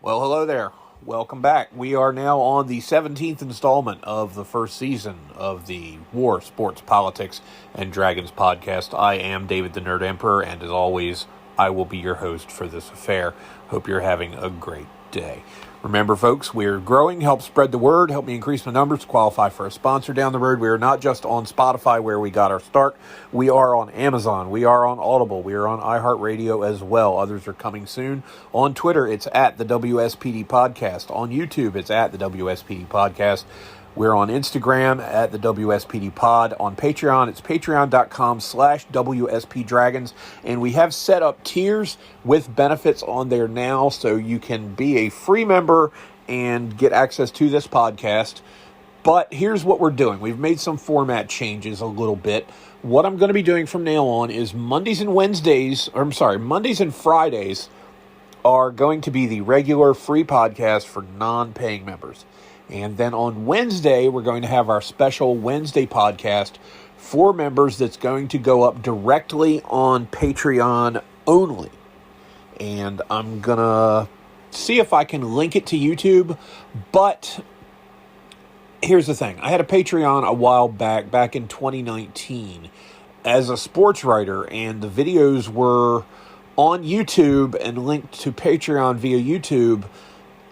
Well, hello there. Welcome back. We are now on the 17th installment of the first season of the War, Sports, Politics, and Dragons podcast. I am David the Nerd Emperor, and as always, I will be your host for this affair. Hope you're having a great day. Remember, folks, we're growing. Help spread the word. Help me increase my numbers to qualify for a sponsor down the road. We are not just on Spotify, where we got our start. We are on Amazon. We are on Audible. We are on iHeartRadio as well. Others are coming soon. On Twitter, it's at the WSPD Podcast. On YouTube, it's at the WSPD Podcast. We're on Instagram at the WSPD Pod. On Patreon, it's patreon.com/WSP Dragons. And we have set up tiers with benefits on there now, so you can be a free member and get access to this podcast. But here's what we're doing. We've made some format changes a little bit. What I'm going to be doing from now on is Mondays and Fridays are going to be the regular free podcast for non-paying members. And then on Wednesday, we're going to have our special Wednesday podcast for members that's going to go up directly on Patreon only. And I'm going to see if I can link it to YouTube. But here's the thing. I had a Patreon a while back in 2019, as a sports writer, and the videos were on YouTube and linked to Patreon via YouTube.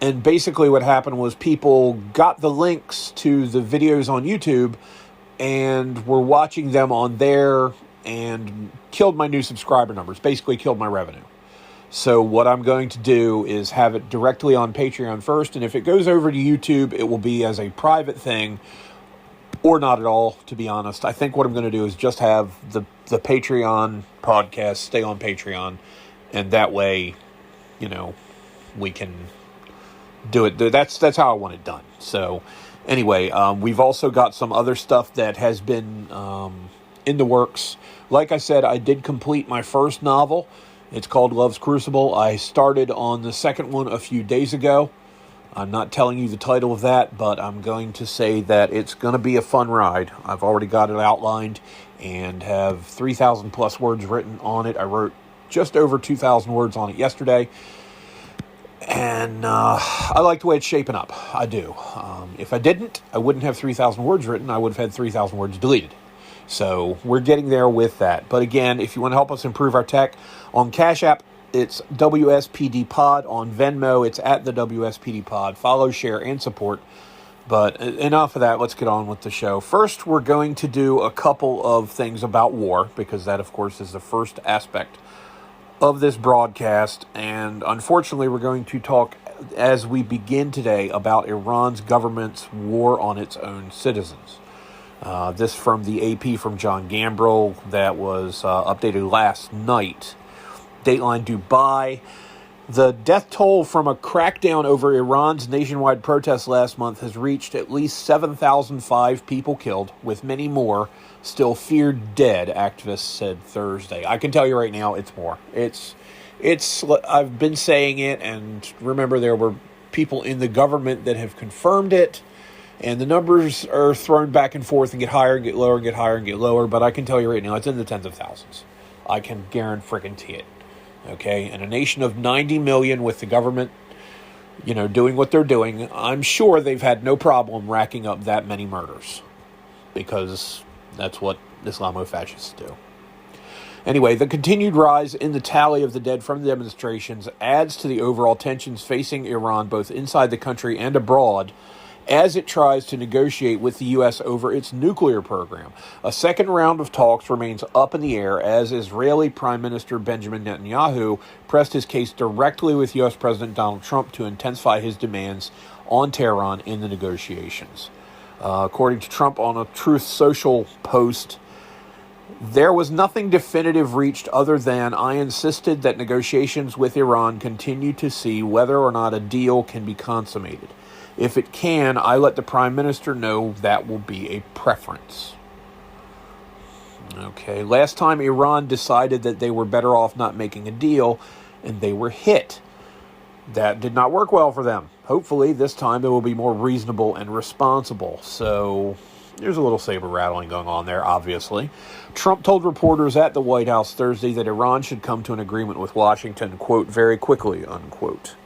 And basically what happened was people got the links to the videos on YouTube and were watching them on there and killed my new subscriber numbers, basically killed my revenue. So what I'm going to do is have it directly on Patreon first, and if it goes over to YouTube, it will be as a private thing, or not at all, to be honest. I think what I'm going to do is just have the Patreon podcast stay on Patreon, and that way, we can do it. That's how I want it done. So anyway, we've also got some other stuff that has been in the works. Like I said, I did complete my first novel. It's called Love's Crucible. I started on the second one a few days ago. I'm not telling you the title of that, but I'm going to say that it's going to be a fun ride. I've already got it outlined and have 3,000 plus words written on it. I wrote just over 2,000 words on it yesterday. And I like the way it's shaping up. I do. If I didn't, I wouldn't have 3,000 words written. I would have had 3,000 words deleted. So we're getting there with that. But again, if you want to help us improve our tech, on Cash App, it's WSPD Pod. On Venmo, it's at the WSPD Pod. Follow, share, and support. But enough of that. Let's get on with the show. First, we're going to do a couple of things about war, because that, of course, is the first aspect of this broadcast. And unfortunately, we're going to talk, as we begin today, about Iran's government's war on its own citizens. This from the AP from John Gambrell that was updated last night. Dateline Dubai. The death toll from a crackdown over Iran's nationwide protests last month has reached at least 7,005 people killed, with many more still feared dead, activists said Thursday. I can tell you right now, it's more. It's. I've been saying it, and remember, there were people in the government that have confirmed it, and the numbers are thrown back and forth and get higher and get lower and get higher and get lower, but I can tell you right now, it's in the tens of thousands. I can guarantee it. Okay, in a nation of 90 million with the government, doing what they're doing, I'm sure they've had no problem racking up that many murders, because that's what Islamofascists do. Anyway, the continued rise in the tally of the dead from the demonstrations adds to the overall tensions facing Iran both inside the country and abroad, as it tries to negotiate with the U.S. over its nuclear program. A second round of talks remains up in the air as Israeli Prime Minister Benjamin Netanyahu pressed his case directly with U.S. President Donald Trump to intensify his demands on Tehran in the negotiations. According to Trump on a Truth Social post, there was nothing definitive reached other than I insisted that negotiations with Iran continue to see whether or not a deal can be consummated. If it can, I let the Prime Minister know that will be a preference. Okay, last time Iran decided that they were better off not making a deal, and they were hit. That did not work well for them. Hopefully, this time they will be more reasonable and responsible. So, there's a little saber rattling going on there, obviously. Trump told reporters at the White House Thursday that Iran should come to an agreement with Washington, quote, very quickly, unquote.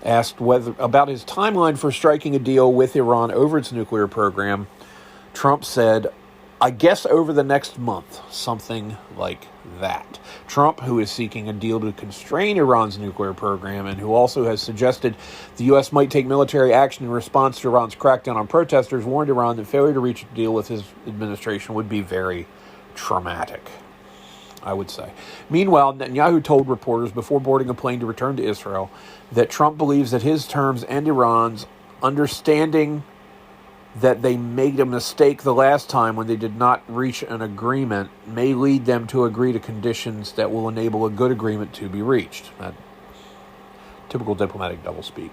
Asked about his timeline for striking a deal with Iran over its nuclear program, Trump said, "I guess over the next month," something like that. Trump, who is seeking a deal to constrain Iran's nuclear program and who also has suggested the U.S. might take military action in response to Iran's crackdown on protesters, warned Iran that failure to reach a deal with his administration would be very traumatic, I would say. Meanwhile, Netanyahu told reporters before boarding a plane to return to Israel that Trump believes that his terms and Iran's, understanding that they made a mistake the last time when they did not reach an agreement, may lead them to agree to conditions that will enable a good agreement to be reached. Typical diplomatic doublespeak.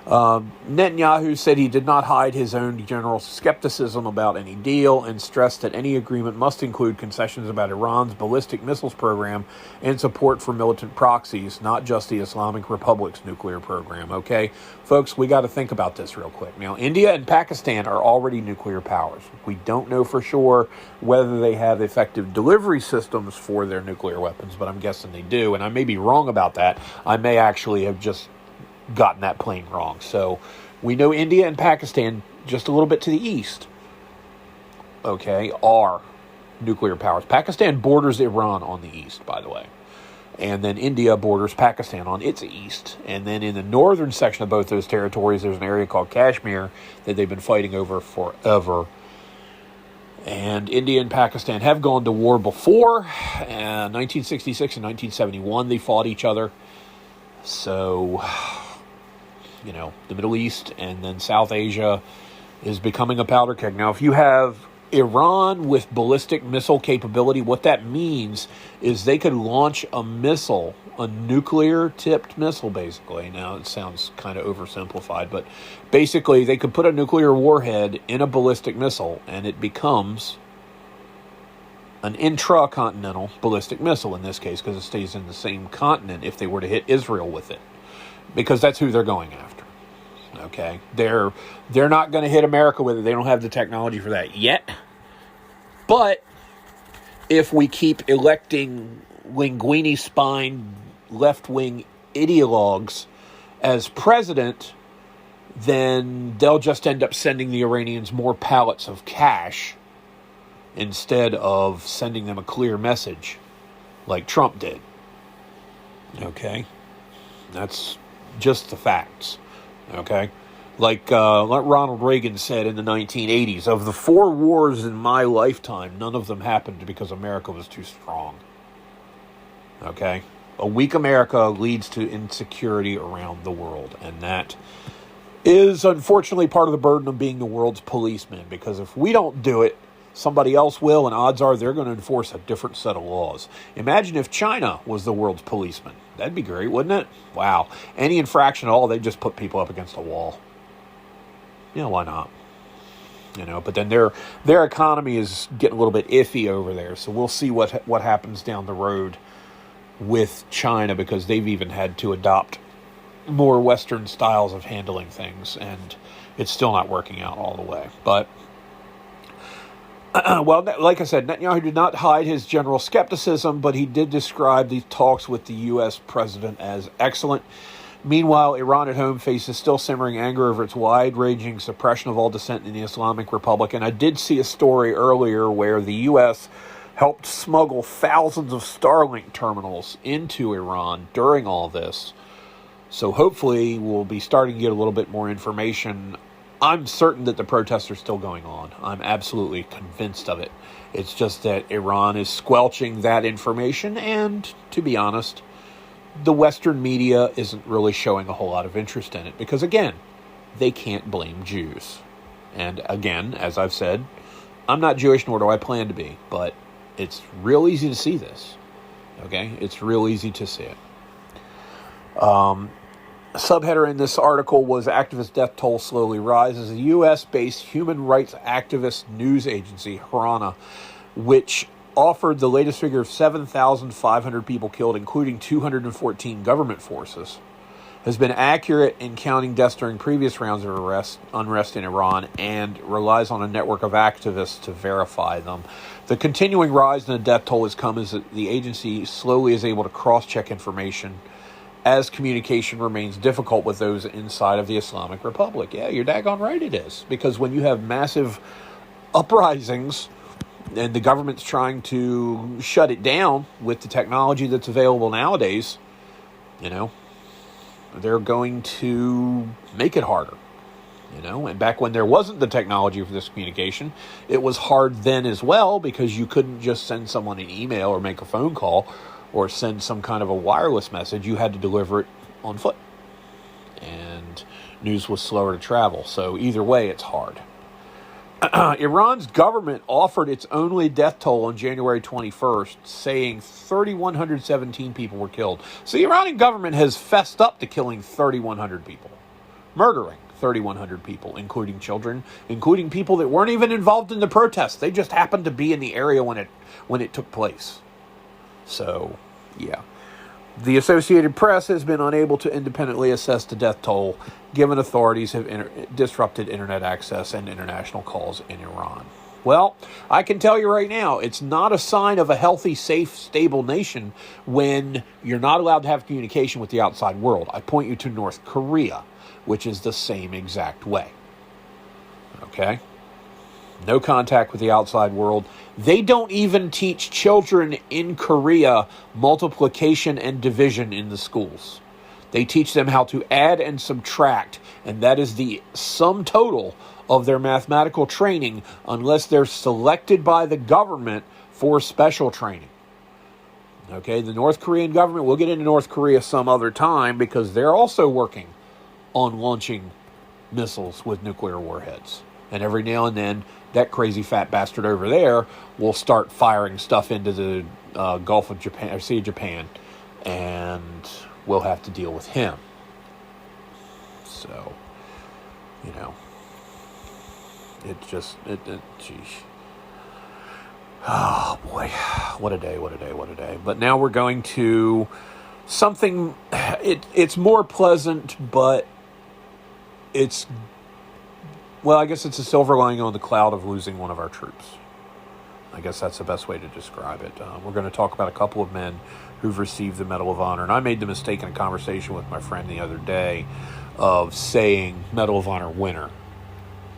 Netanyahu said he did not hide his own general skepticism about any deal and stressed that any agreement must include concessions about Iran's ballistic missiles program and support for militant proxies, not just the Islamic Republic's nuclear program. Okay, folks, we got to think about this real quick. Now, India and Pakistan are already nuclear powers. We don't know for sure whether they have effective delivery systems for their nuclear weapons, but I'm guessing they do, and I may be wrong about that. I may actually have just gotten that plane wrong. So we know India and Pakistan, just a little bit to the east, okay, are nuclear powers. Pakistan borders Iran on the east, by the way. And then India borders Pakistan on its east. And then in the northern section of both those territories, there's an area called Kashmir that they've been fighting over forever. And India and Pakistan have gone to war before. 1966 and 1971, they fought each other. So, you know, the Middle East and then South Asia is becoming a powder keg. Now, if you have Iran with ballistic missile capability, what that means is they could launch a missile, a nuclear-tipped missile, basically. Now, it sounds kind of oversimplified, but basically they could put a nuclear warhead in a ballistic missile, and it becomes an intracontinental ballistic missile in this case, because it stays in the same continent if they were to hit Israel with it, because that's who they're going after. Okay, they're not going to hit America with it. They don't have the technology for that yet. But if we keep electing linguini-spined left-wing ideologues as president, then they'll just end up sending the Iranians more pallets of cash instead of sending them a clear message like Trump did. Okay? That's just the facts. Okay? Like Ronald Reagan said in the 1980s, of the 4 wars in my lifetime, none of them happened because America was too strong. Okay? A weak America leads to insecurity around the world, and that is unfortunately part of the burden of being the world's policeman, because if we don't do it, somebody else will, and odds are they're going to enforce a different set of laws. Imagine if China was the world's policeman. That'd be great, wouldn't it? Wow. Any infraction at all, they'd just put people up against a wall. Yeah, why not? You know, but then their economy is getting a little bit iffy over there, so we'll see what happens down the road with China, because they've even had to adopt more Western styles of handling things, and it's still not working out all the way. But well, like I said, Netanyahu did not hide his general skepticism, but he did describe these talks with the U.S. president as excellent. Meanwhile, Iran at home faces still simmering anger over its wide-ranging suppression of all dissent in the Islamic Republic. And I did see a story earlier where the U.S. helped smuggle thousands of Starlink terminals into Iran during all this. So hopefully we'll be starting to get a little bit more information. I'm certain that the protests are still going on. I'm absolutely convinced of it. It's just that Iran is squelching that information, and to be honest, the Western media isn't really showing a whole lot of interest in it because, again, they can't blame Jews. And again, as I've said, I'm not Jewish, nor do I plan to be, but it's real easy to see this. Okay? It's real easy to see it. Subheader in this article was "Activist Death Toll Slowly Rises." A U.S.-based human rights activist news agency, Harana, which offered the latest figure of 7,500 people killed, including 214 government forces, has been accurate in counting deaths during previous rounds of unrest in Iran, and relies on a network of activists to verify them. The continuing rise in the death toll has come as the agency slowly is able to cross-check information as communication remains difficult with those inside of the Islamic Republic. Yeah, you're daggone right it is. Because when you have massive uprisings and the government's trying to shut it down with the technology that's available nowadays, they're going to make it harder. And back when there wasn't the technology for this communication, it was hard then as well, because you couldn't just send someone an email or make a phone call or send some kind of a wireless message. You had to deliver it on foot. And news was slower to travel. So either way, it's hard. Iran's government offered its only death toll on January 21st, saying 3,117 people were killed. So the Iranian government has fessed up to killing 3,100 people, murdering 3,100 people, including children, including people that weren't even involved in the protests. They just happened to be in the area when it took place. So, yeah. The Associated Press has been unable to independently assess the death toll, given authorities have disrupted internet access and international calls in Iran. Well, I can tell you right now, it's not a sign of a healthy, safe, stable nation when you're not allowed to have communication with the outside world. I point you to North Korea, which is the same exact way. Okay? No contact with the outside world. They don't even teach children in Korea multiplication and division in the schools. They teach them how to add and subtract, and that is the sum total of their mathematical training, unless they're selected by the government for special training. Okay, the North Korean government, we'll get into North Korea some other time, because they're also working on launching missiles with nuclear warheads. And every now and then, that crazy fat bastard over there will start firing stuff into the Gulf of Japan, or Sea of Japan, and we'll have to deal with him. So, geez. Oh, boy. What a day, what a day, what a day. But now we're going to something, it's more pleasant, but it's, well, I guess it's a silver lining on the cloud of losing one of our troops. I guess that's the best way to describe it. We're going to talk about a couple of men who've received the Medal of Honor. And I made the mistake in a conversation with my friend the other day of saying Medal of Honor winner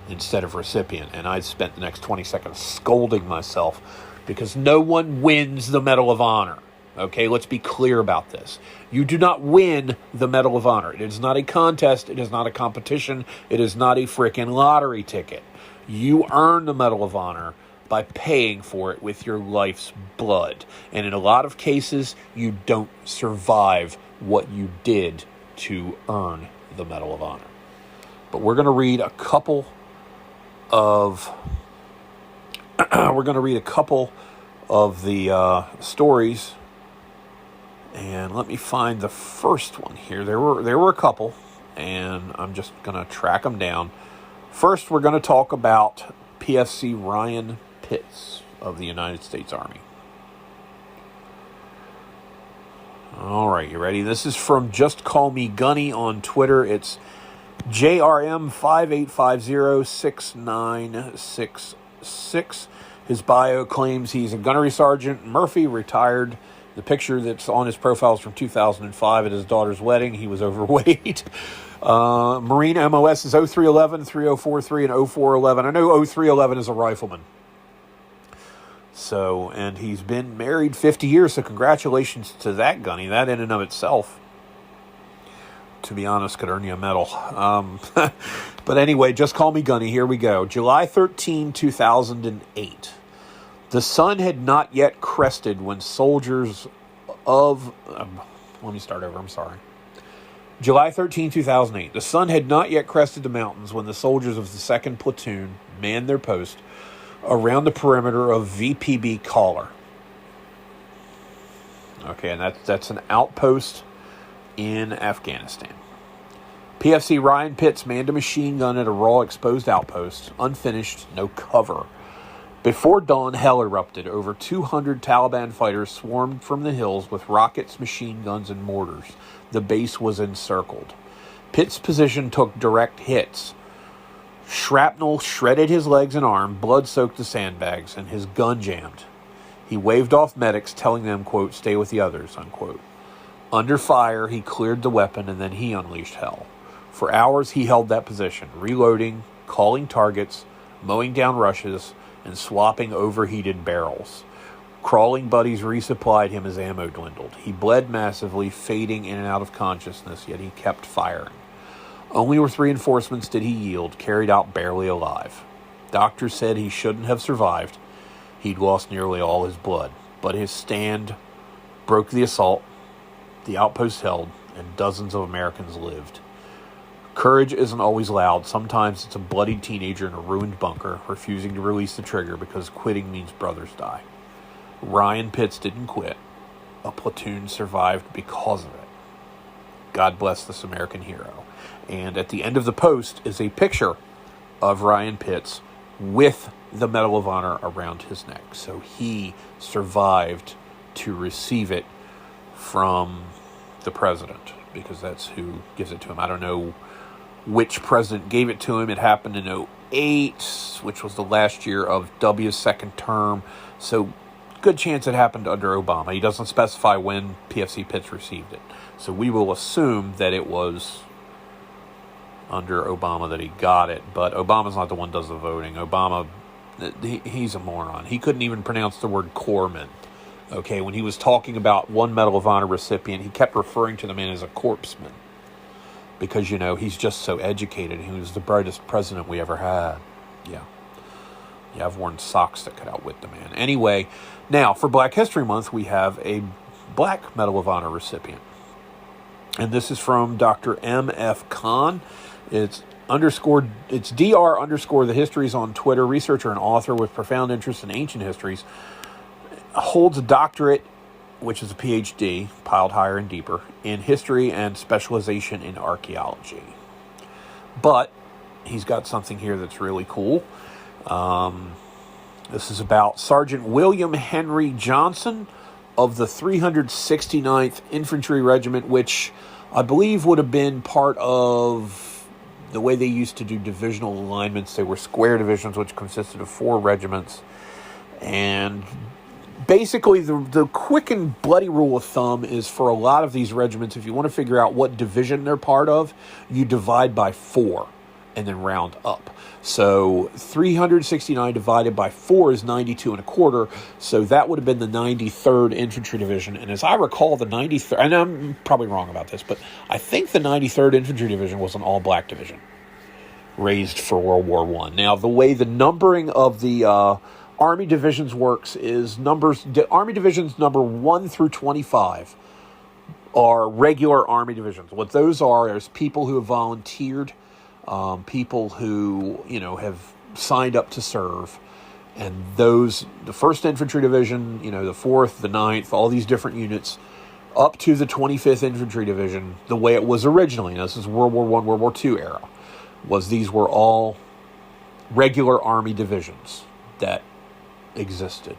instead of recipient. And I spent the next 20 seconds scolding myself because no one wins the Medal of Honor. Okay, let's be clear about this. You do not win the Medal of Honor. It is not a contest. It is not a competition. It is not a frickin' lottery ticket. You earn the Medal of Honor by paying for it with your life's blood. And in a lot of cases, you don't survive what you did to earn the Medal of Honor. But we're going to read a couple of the stories. And let me find the first one here. There were a couple, and I'm just going to track them down. First, we're going to talk about PFC Ryan Pitts of the United States Army. All right, you ready? This is from Just Call Me Gunny on Twitter. It's JRM58506966. His bio claims he's a gunnery sergeant, Murphy, retired. The picture that's on his profile is from 2005 at his daughter's wedding. He was overweight. Marine MOS is 0311, 3043, and 0411. I know 0311 is a rifleman. So, and he's been married 50 years, so congratulations to that gunny. That in and of itself, to be honest, could earn you a medal. But anyway, Just Call Me Gunny. Here we go. July 13, 2008. The sun had not yet crested when soldiers of... let me start over, I'm sorry. July 13, 2008. The sun had not yet crested the mountains when the soldiers of the 2nd Platoon manned their post around the perimeter of VPB Collar. Okay, and that's an outpost in Afghanistan. PFC Ryan Pitts manned a machine gun at a raw exposed outpost, unfinished, no cover. Before dawn, hell erupted. Over 200 Taliban fighters swarmed from the hills with rockets, machine guns, and mortars. The base was encircled. Pitt's position took direct hits. Shrapnel shredded his legs and arm, blood soaked the sandbags, and his gun jammed. He waved off medics, telling them, quote, "Stay with the others," unquote. Under fire, he cleared the weapon, and then he unleashed hell. For hours, he held that position, reloading, calling targets, mowing down rushes, and swapping overheated barrels. Crawling buddies resupplied him as ammo dwindled. He bled massively, fading in and out of consciousness, yet he kept firing. Only with reinforcements did he yield, carried out barely alive. Doctors said he shouldn't have survived. He'd lost nearly all his blood. But his stand broke the assault, the outpost held, and dozens of Americans lived. Courage isn't always loud. Sometimes it's a bloodied teenager in a ruined bunker, refusing to release the trigger because quitting means brothers die. Ryan Pitts didn't quit. A platoon survived because of it. God bless this American hero. And at the end of the post is a picture of Ryan Pitts with the Medal of Honor around his neck. So he survived to receive it from the president, because that's who gives it to him. I don't know which president gave it to him. It happened in 2008, which was the last year of W's second term. So good chance it happened under Obama. He doesn't specify when PFC Pitts received it. So we will assume that it was under Obama that he got it. But Obama's not the one who does the voting. Obama, he's a moron. He couldn't even pronounce the word corpsman. Okay, when he was talking about one Medal of Honor recipient, he kept referring to the man as a corpsman. Because, he's just so educated. He was the brightest president we ever had. Yeah, I've worn socks that could outwit the man. Anyway, now, for Black History Month, we have a Black Medal of Honor recipient. And this is from Dr. M.F. Khan. It's Dr. The Histories on Twitter. Researcher and author with profound interest in ancient histories. Holds a doctorate, which is a PhD, piled higher and deeper, in history and specialization in archaeology. But he's got something here that's really cool. This is about Sergeant William Henry Johnson of the 369th Infantry Regiment, which I believe would have been part of the way they used to do divisional alignments. They were square divisions, which consisted of 4 regiments. And basically, the quick and bloody rule of thumb is for a lot of these regiments, if you want to figure out what division they're part of, you divide by 4 and then round up. So 369 divided by 4 is 92 and a quarter. So that would have been the 93rd Infantry Division. And as I recall, the 93rd, and I'm probably wrong about this, but I think the 93rd Infantry Division was an all-black division raised for World War I. Now, the way the numbering of the Army divisions works is Army divisions number 1 through 25 are regular Army divisions. What those are is people who have volunteered, people who, have signed up to serve. And those, the 1st Infantry Division, the 4th, the 9th, all these different units, up to the 25th Infantry Division, the way it was originally, this is World War I, World War II era, was these were all regular Army divisions that existed.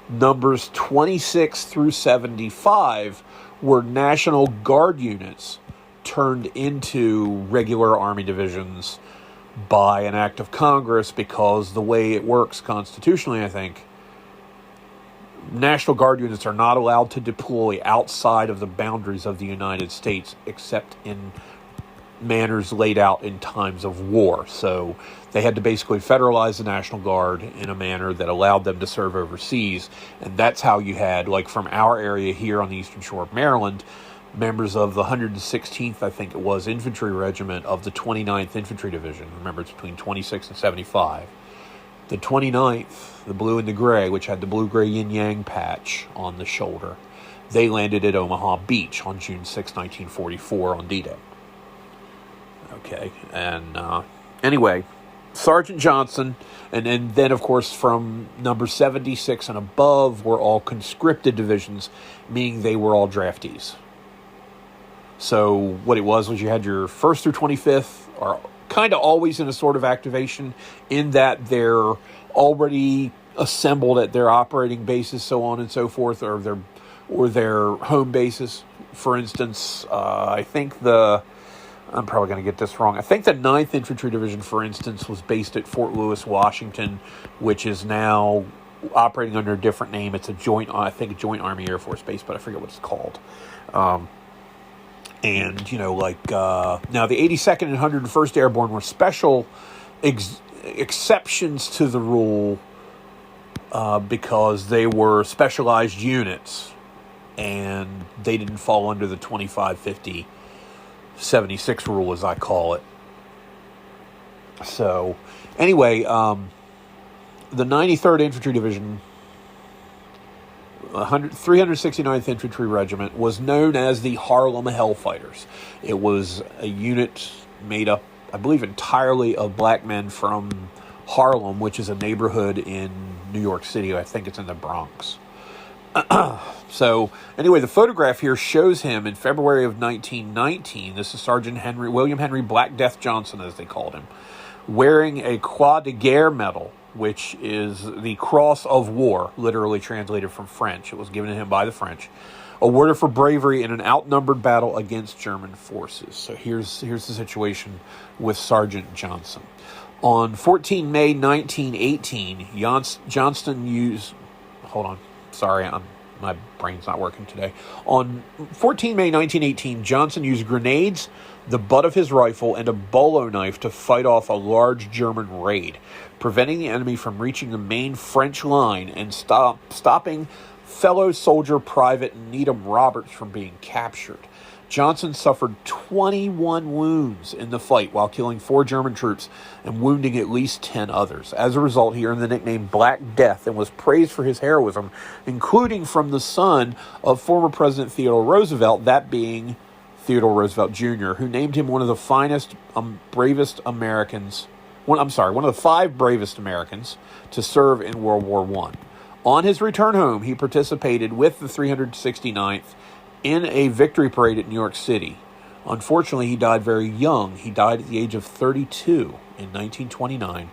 Numbers 26 through 75 were National Guard units turned into regular Army divisions by an act of Congress, because the way it works constitutionally, I think, National Guard units are not allowed to deploy outside of the boundaries of the United States except in manners laid out in times of war. So they had to basically federalize the National Guard in a manner that allowed them to serve overseas. And that's how you had, like from our area here on the Eastern Shore of Maryland, members of the 116th, I think it was, Infantry Regiment of the 29th Infantry Division. Remember, it's between 26 and 75. The 29th, the blue and the gray, which had the blue-gray yin-yang patch on the shoulder, they landed at Omaha Beach on June 6, 1944 on D-Day. Okay, and anyway, Sergeant Johnson, and then, of course, from number 76 and above were all conscripted divisions, meaning they were all draftees. So what it was you had your 1st through 25th are kind of always in a sort of activation, in that they're already assembled at their operating bases, so on and so forth, or their home bases. For instance, I think I'm probably going to get this wrong. I think the 9th Infantry Division, for instance, was based at Fort Lewis, Washington, which is now operating under a different name. It's a joint Army Air Force base, but I forget what it's called. And, now the 82nd and 101st Airborne were special exceptions to the rule because they were specialized units and they didn't fall under the 25, 50, 76 rule, as I call it. So, anyway, the 93rd Infantry Division, 369th Infantry Regiment, was known as the Harlem Hellfighters. It was a unit made up, I believe, entirely of black men from Harlem, which is a neighborhood in New York City. I think it's in the Bronx. So, anyway, the photograph here shows him in February of 1919. This is Sergeant William Henry Black Death Johnson, as they called him, wearing a Croix de Guerre medal, which is the Cross of War, literally translated from French. It was given to him by the French, awarded for bravery in an outnumbered battle against German forces. So here's the situation with Sergeant Johnson. On 14 May 1918, Johnston used... Hold on. Sorry, my brain's not working today. On 14 May 1918, Johnson used grenades, the butt of his rifle, and a bolo knife to fight off a large German raid, preventing the enemy from reaching the main French line and stopping fellow soldier Private Needham Roberts from being captured. Johnson suffered 21 wounds in the fight while killing 4 German troops and wounding at least 10 others. As a result, he earned the nickname Black Death and was praised for his heroism, including from the son of former President Theodore Roosevelt, that being Theodore Roosevelt Jr., who named him one of the finest, bravest Americans, one of the 5 bravest Americans to serve in World War I. On his return home, he participated with the 369th in a victory parade at New York City. Unfortunately, he died very young. He died at the age of 32 in 1929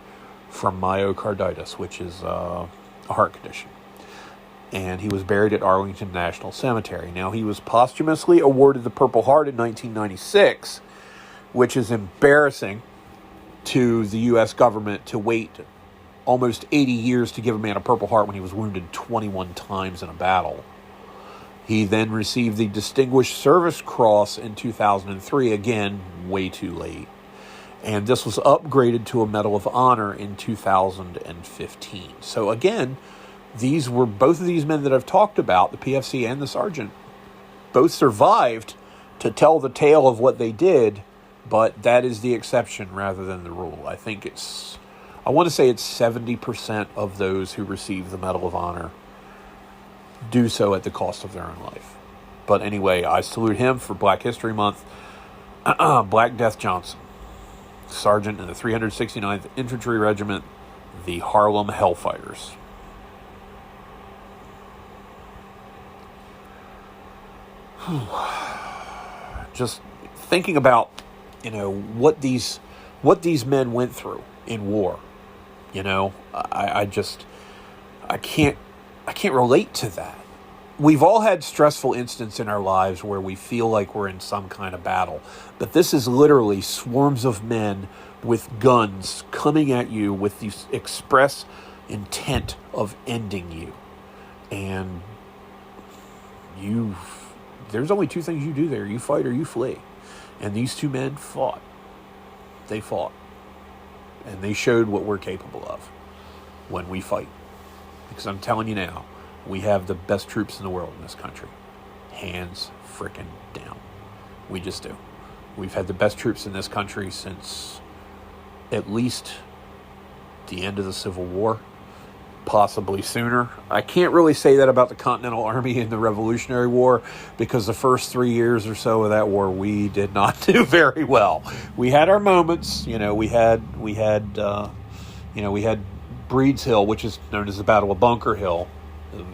from myocarditis, which is a heart condition. And he was buried at Arlington National Cemetery. Now, he was posthumously awarded the Purple Heart in 1996, which is embarrassing to the U.S. government to wait almost 80 years to give a man a Purple Heart when he was wounded 21 times in a battle. He then received the Distinguished Service Cross in 2003, again, way too late. And this was upgraded to a Medal of Honor in 2015. So again, both of these men that I've talked about, the PFC and the sergeant, both survived to tell the tale of what they did, but that is the exception rather than the rule. I want to say it's 70% of those who receive the Medal of Honor do so at the cost of their own life. But anyway, I salute him for Black History Month. Black Death Johnson, Sergeant in the 369th Infantry Regiment, the Harlem Hellfighters. Just thinking about, what these men went through in war. I can't relate to that. We've all had stressful instances in our lives where we feel like we're in some kind of battle. But this is literally swarms of men with guns coming at you with the express intent of ending you. And there's only 2 things you do there. You fight or you flee. And these 2 men fought. They fought. And they showed what we're capable of when we fight. Because I'm telling you now, we have the best troops in the world in this country. Hands frickin' down. We just do. We've had the best troops in this country since at least the end of the Civil War, possibly sooner. I can't really say that about the Continental Army in the Revolutionary War, because the first 3 years or so of that war, we did not do very well. We had our moments. We had Breed's Hill, which is known as the Battle of Bunker Hill,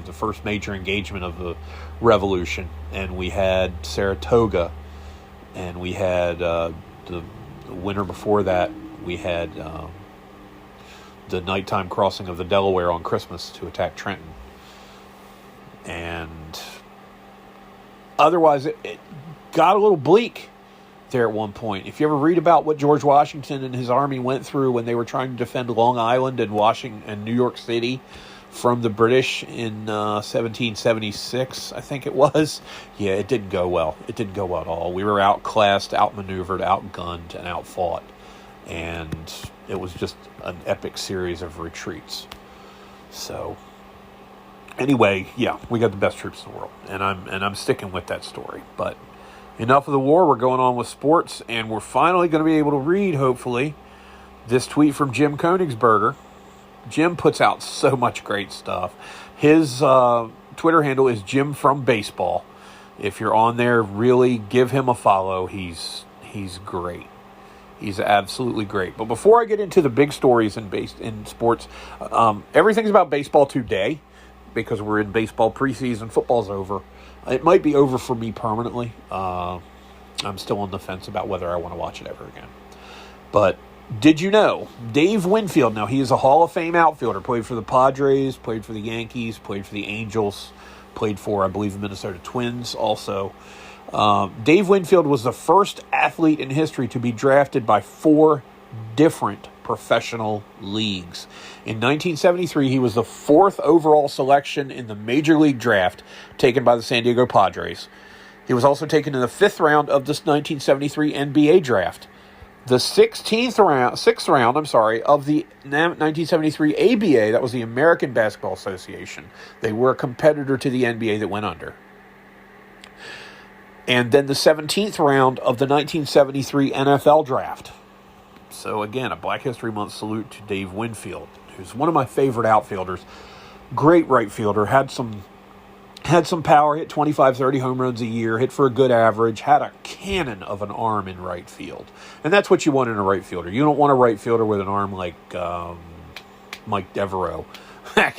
the first major engagement of the Revolution. And we had Saratoga, and we had the winter before that, we had the nighttime crossing of the Delaware on Christmas to attack Trenton. And otherwise, it got a little bleak there at one point. If you ever read about what George Washington and his army went through when they were trying to defend Long Island and New York City from the British in 1776, I think it was. Yeah, it didn't go well. It didn't go well at all. We were outclassed, outmaneuvered, outgunned, and outfought. And it was just an epic series of retreats. So, anyway, yeah, we got the best troops in the world. And I'm sticking with that story. But enough of the war. We're going on with sports. And we're finally going to be able to read, hopefully, this tweet from Jim Koenigsberger. Jim puts out so much great stuff. His Twitter handle is Jim from Baseball. If you're on there, really give him a follow. He's great. He's absolutely great. But before I get into the big stories in sports, everything's about baseball today because we're in baseball preseason. Football's over. It might be over for me permanently. I'm still on the fence about whether I want to watch it ever again. But did you know Dave Winfield, now he is a Hall of Fame outfielder, played for the Padres, played for the Yankees, played for the Angels, played for, I believe, the Minnesota Twins also. Dave Winfield was the first athlete in history to be drafted by 4 different professional leagues. In 1973, he was the 4th overall selection in the Major League Draft taken by the San Diego Padres. He was also taken in the 5th round of this 1973 NBA Draft. The 6th round, of the 1973 ABA, that was the American Basketball Association. They were a competitor to the NBA that went under. And then the 17th round of the 1973 NFL Draft. So again, a Black History Month salute to Dave Winfield, who's one of my favorite outfielders. Great right fielder, had some power, hit 25, 30 home runs a year, hit for a good average, had a cannon of an arm in right field. And that's what you want in a right fielder. You don't want a right fielder with an arm like Mike Devereaux,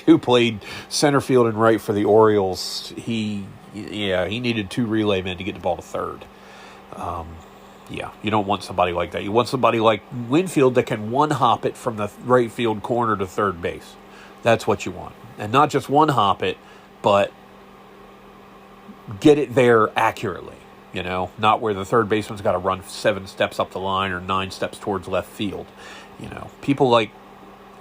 who played center field and right for the Orioles. He needed 2 relay men to get the ball to third. You don't want somebody like that. You want somebody like Winfield that can one-hop it from the right field corner to third base. That's what you want. And not just one-hop it, but get it there accurately, not where the third baseman's got to run 7 steps up the line or 9 steps towards left field. People like,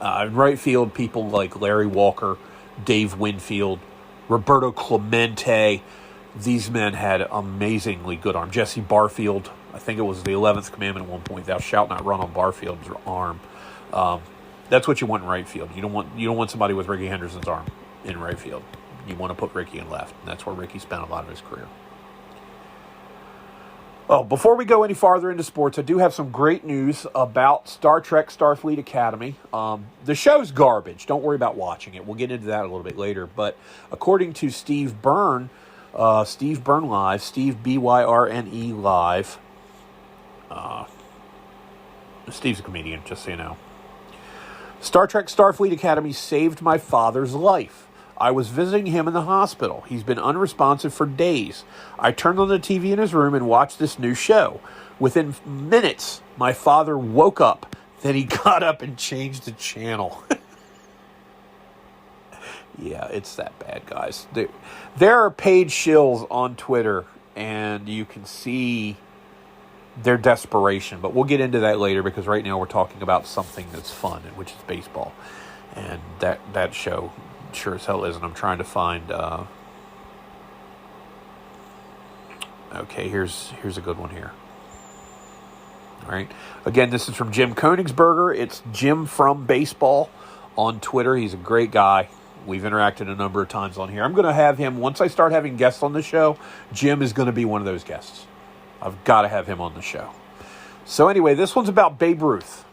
in right field, people like Larry Walker, Dave Winfield, Roberto Clemente. These men had amazingly good arm. Jesse Barfield, I think it was the 11th commandment at one point, thou shalt not run on Barfield's arm. That's what you want in right field. You don't want somebody with Ricky Henderson's arm in right field. You want to put Ricky in left, and that's where Ricky spent a lot of his career. Oh, before we go any farther into sports, I do have some great news about Star Trek Starfleet Academy. The show's garbage. Don't worry about watching it. We'll get into that a little bit later. But according to Steve Byrne Live, Steve Byrne Live, Steve's a comedian, just so you know. Star Trek Starfleet Academy saved my father's life. I was visiting him in the hospital. He's been unresponsive for days. I turned on the TV in his room and watched this new show. Within minutes, my father woke up. Then he got up and changed the channel. Yeah, it's that bad, guys. There are paid shills on Twitter, and you can see their desperation. But we'll get into that later because right now we're talking about something that's fun, which is baseball. And that show sure as hell isn't. I'm trying to find... Okay, here's a good one here. All right. Again, this is from Jim Koenigsberger. It's Jim from Baseball on Twitter. He's a great guy. We've interacted a number of times on here. I'm going to have him, once I start having guests on the show, Jim is going to be one of those guests. I've got to have him on the show. So anyway, this one's about Babe Ruth.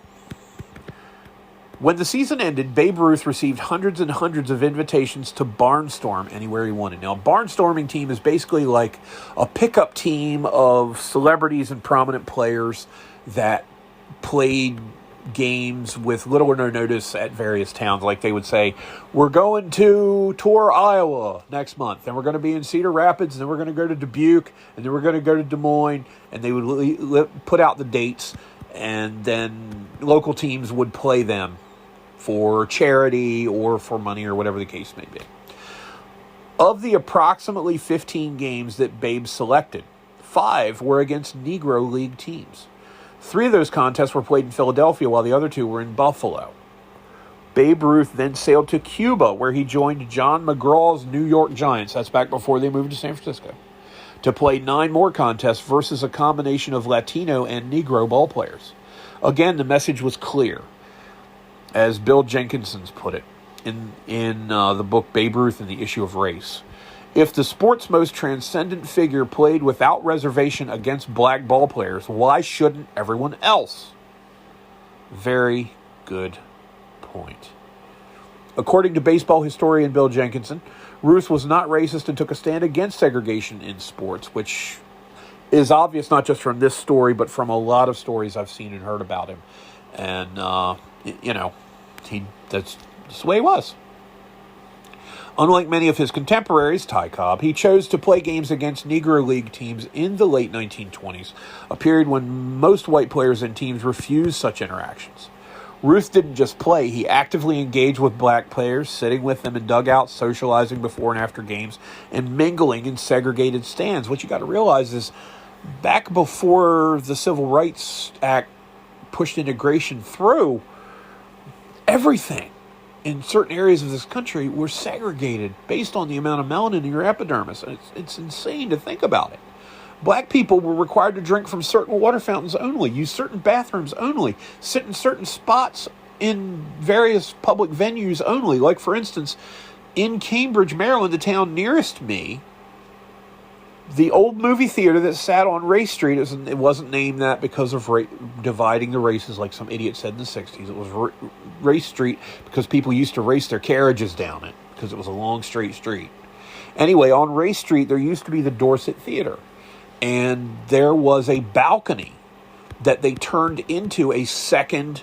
When the season ended, Babe Ruth received hundreds and hundreds of invitations to barnstorm anywhere he wanted. Now, a barnstorming team is basically like a pickup team of celebrities and prominent players that played games with little or no notice at various towns. Like they would say, we're going to tour Iowa next month, and we're going to be in Cedar Rapids, and then we're going to go to Dubuque, and then we're going to go to Des Moines, and they would put out the dates, and then local teams would play them for charity or for money or whatever the case may be. Of the approximately 15 games that Babe selected, 5 were against Negro League teams. 3 of those contests were played in Philadelphia, while the other 2 were in Buffalo. Babe Ruth then sailed to Cuba, where he joined John McGraw's New York Giants, that's back before they moved to San Francisco, to play 9 more contests versus a combination of Latino and Negro ball players. Again, the message was clear, as Bill Jenkinson's put it in the book Babe Ruth and the Issue of Race. If the sport's most transcendent figure played without reservation against black ball players, why shouldn't everyone else? Very good point. According to baseball historian Bill Jenkinson, Ruth was not racist and took a stand against segregation in sports, which is obvious not just from this story, but from a lot of stories I've seen and heard about him. And, that's the way he was. Unlike many of his contemporaries, Ty Cobb, he chose to play games against Negro League teams in the late 1920s, a period when most white players and teams refused such interactions. Ruth didn't just play, he actively engaged with black players, sitting with them in dugouts, socializing before and after games, and mingling in segregated stands. What you got to realize is, back before the Civil Rights Act pushed integration through, everything in certain areas of this country were segregated based on the amount of melanin in your epidermis. It's insane to think about it. Black people were required to drink from certain water fountains only, use certain bathrooms only, sit in certain spots in various public venues only. Like, for instance, in Cambridge, Maryland, the town nearest me, the old movie theater that sat on Race Street, it wasn't named that because of dividing the races like some idiot said in the 60s. It was Race Street because people used to race their carriages down it because it was a long, straight street. Anyway, on Race Street, there used to be the Dorset Theater. And there was a balcony that they turned into a second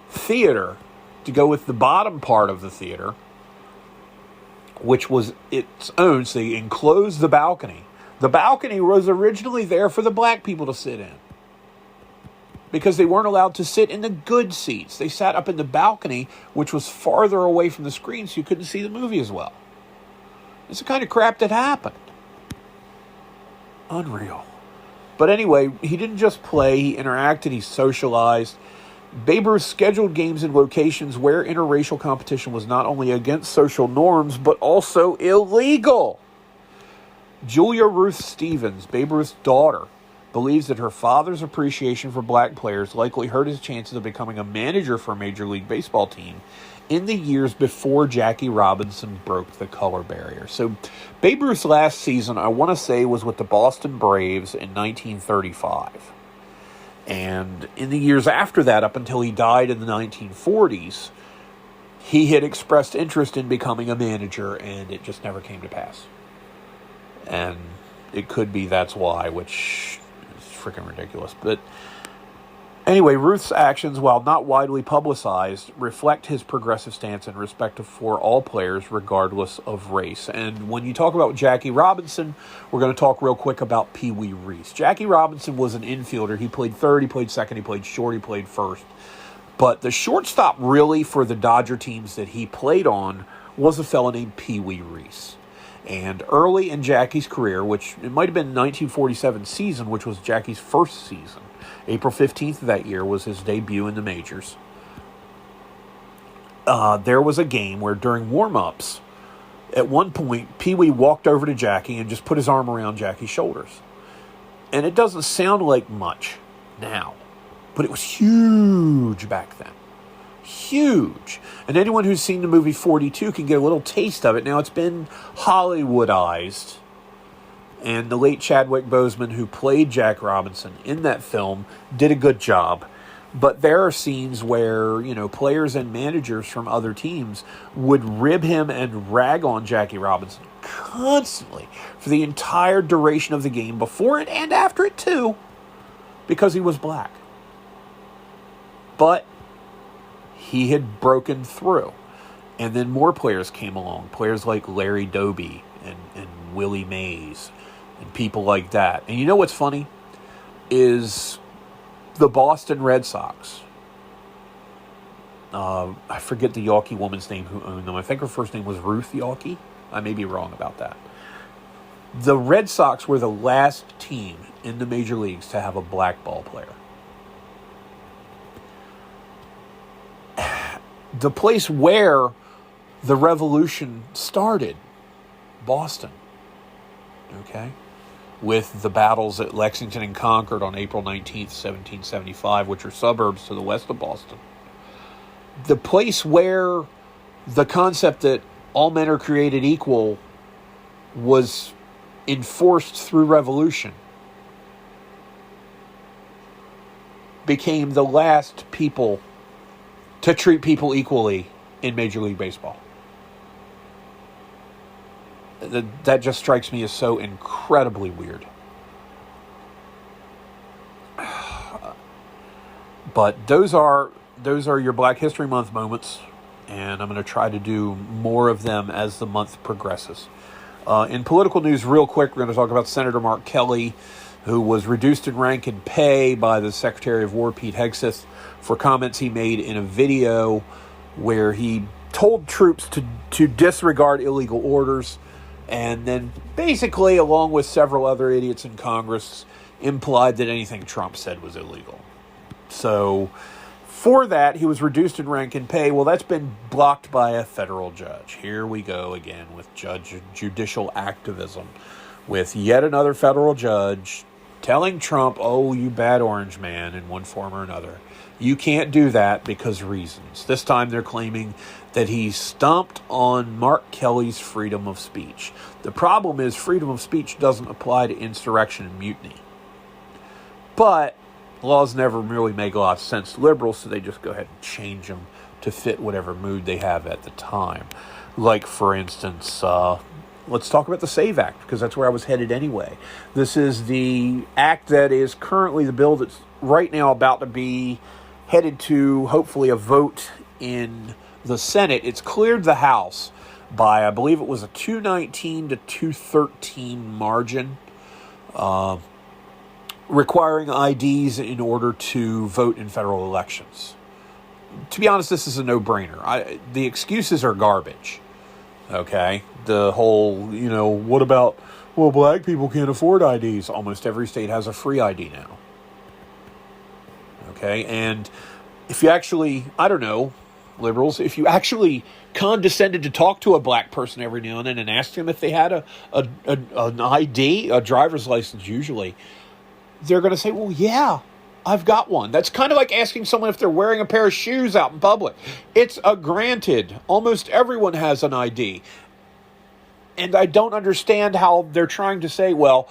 theater to go with the bottom part of the theater, which was its own. So they enclosed the balcony. The balcony was originally there for the black people to sit in, because they weren't allowed to sit in the good seats. They sat up in the balcony, which was farther away from the screen, so you couldn't see the movie as well. It's the kind of crap that happened. Unreal. But anyway, he didn't just play, he interacted, he socialized. Babe Ruth scheduled games in locations where interracial competition was not only against social norms, but also illegal. Julia Ruth Stevens, Babe Ruth's daughter, believes that her father's appreciation for black players likely hurt his chances of becoming a manager for a Major League Baseball team in the years before Jackie Robinson broke the color barrier. So Babe Ruth's last season, I want to say, was with the Boston Braves in 1935. And in the years after that, up until he died in the 1940s, he had expressed interest in becoming a manager, and it just never came to pass. And it could be that's why, which is freaking ridiculous. But anyway, Ruth's actions, while not widely publicized, reflect his progressive stance and respect for all players, regardless of race. And when you talk about Jackie Robinson, we're going to talk real quick about Pee Wee Reese. Jackie Robinson was an infielder. He played third, he played second, he played short, he played first. But the shortstop really for the Dodger teams that he played on was a fellow named Pee Wee Reese. And early in Jackie's career, which it might have been 1947 season, which was Jackie's first season, April 15th of that year was his debut in the majors. There was a game where during warm-ups, at one point, Pee Wee walked over to Jackie and just put his arm around Jackie's shoulders. And it doesn't sound like much now, but it was huge back then. Huge. And anyone who's seen the movie 42 can get a little taste of it. Now, it's been Hollywoodized. And the late Chadwick Boseman, who played Jack Robinson in that film, did a good job. But there are scenes where, players and managers from other teams would rib him and rag on Jackie Robinson constantly for the entire duration of the game, before it and after it too, because he was black. But he had broken through. And then more players came along. Players like Larry Doby and Willie Mays and people like that. And you know what's funny? Is the Boston Red Sox. I forget the Yawkey woman's name who owned them. I think her first name was Ruth Yawkey. I may be wrong about that. The Red Sox were the last team in the major leagues to have a black ball player. the place where the revolution started, Boston, okay, with the battles at Lexington and Concord on April 19th, 1775, which are suburbs to the west of Boston. The place where the concept that all men are created equal was enforced through revolution became the last people to treat people equally in Major League Baseball. That just strikes me as so incredibly weird. But those are your Black History Month moments, and I'm going to try to do more of them as the month progresses. In political news, real quick, we're going to talk about Senator Mark Kelly, who was reduced in rank and pay by the Secretary of War, Pete Hegseth, for comments he made in a video where he told troops to disregard illegal orders, and then basically, along with several other idiots in Congress, implied that anything Trump said was illegal. So, for that, he was reduced in rank and pay. Well, that's been blocked by a federal judge. Here we go again with judicial activism, with yet another federal judge telling Trump, oh, you bad orange man, in one form or another. You can't do that because reasons. This time they're claiming that he stomped on Mark Kelly's freedom of speech. The problem is freedom of speech doesn't apply to insurrection and mutiny. But laws never really make a lot of sense to liberals, so they just go ahead and change them to fit whatever mood they have at the time. Like, for instance, let's talk about the SAVE Act, because that's where I was headed anyway. This is the act that is currently the bill that's right now about to be headed to, hopefully, a vote in the Senate. It's cleared the House by, I believe it was a 219 to 213 margin, requiring IDs in order to vote in federal elections. To be honest, this is a no-brainer. The excuses are garbage. Okay? The whole, what about, well, black people can't afford IDs. Almost every state has a free ID now. Okay? And if you actually, I don't know, liberals, if you actually condescended to talk to a black person every now and then and asked them if they had an ID, a driver's license usually, they're going to say, well, yeah, I've got one. That's kind of like asking someone if they're wearing a pair of shoes out in public. It's a granted. Almost everyone has an ID. And I don't understand how they're trying to say, well,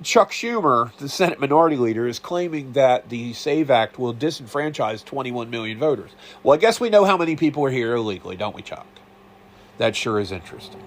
Chuck Schumer, the Senate Minority Leader, is claiming that the SAVE Act will disenfranchise 21 million voters. Well, I guess we know how many people are here illegally, don't we, Chuck? That sure is interesting.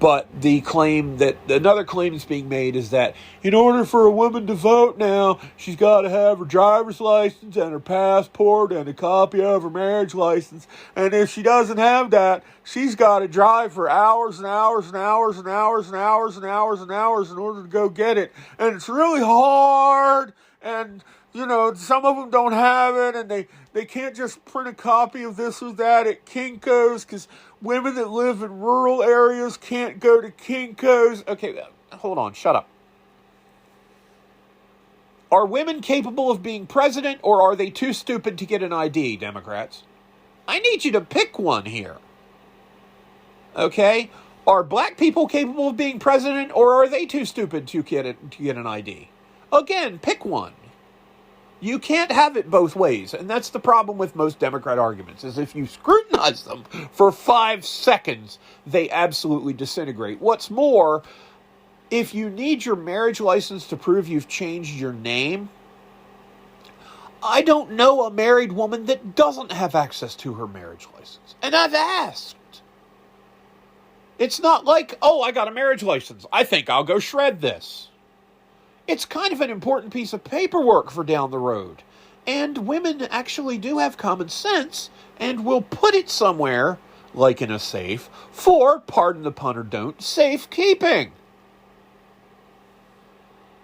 But another claim that's being made is that in order for a woman to vote now, she's got to have her driver's license and her passport and a copy of her marriage license. And if she doesn't have that, she's got to drive for hours and hours and hours and hours and hours and hours and hours in order to go get it. And it's really hard. And, some of them don't have it, and they can't just print a copy of this or that at Kinko's because women that live in rural areas can't go to Kinko's. Okay, hold on, shut up. Are women capable of being president, or are they too stupid to get an ID, Democrats? I need you to pick one here. Okay? Are black people capable of being president, or are they too stupid to get an ID? Again, pick one. You can't have it both ways, and that's the problem with most Democrat arguments, is if you scrutinize them for 5 seconds, they absolutely disintegrate. What's more, if you need your marriage license to prove you've changed your name, I don't know a married woman that doesn't have access to her marriage license, and I've asked. It's not like, oh, I got a marriage license, I think I'll go shred this. It's kind of an important piece of paperwork for down the road. And women actually do have common sense and will put it somewhere, like in a safe, for, pardon the pun or don't, safekeeping.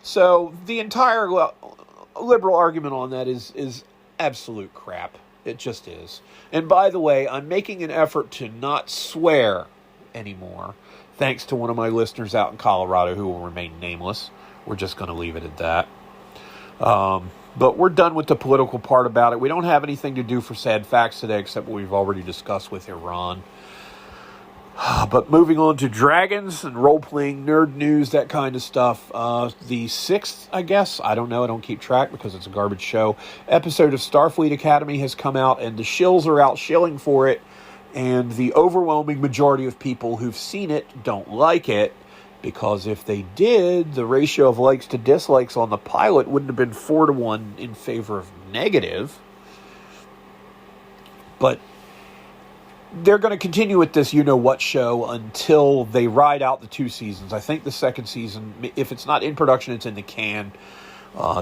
So the entire liberal argument on that is absolute crap. It just is. And by the way, I'm making an effort to not swear anymore, thanks to one of my listeners out in Colorado who will remain nameless. We're just going to leave it at that. But we're done with the political part about it. We don't have anything to do for sad facts today except what we've already discussed with Iran. But moving on to dragons and role-playing nerd news, that kind of stuff. The 6th, I guess, I don't know, I don't keep track because it's a garbage show, episode of Starfleet Academy has come out, and the shills are out shilling for it, and the overwhelming majority of people who've seen it don't like it, because if they did, the ratio of likes to dislikes on the pilot wouldn't have been 4-1 in favor of negative. But they're going to continue with this you-know-what show until they ride out the 2 seasons. I think the 2nd season, if it's not in production, it's in the can.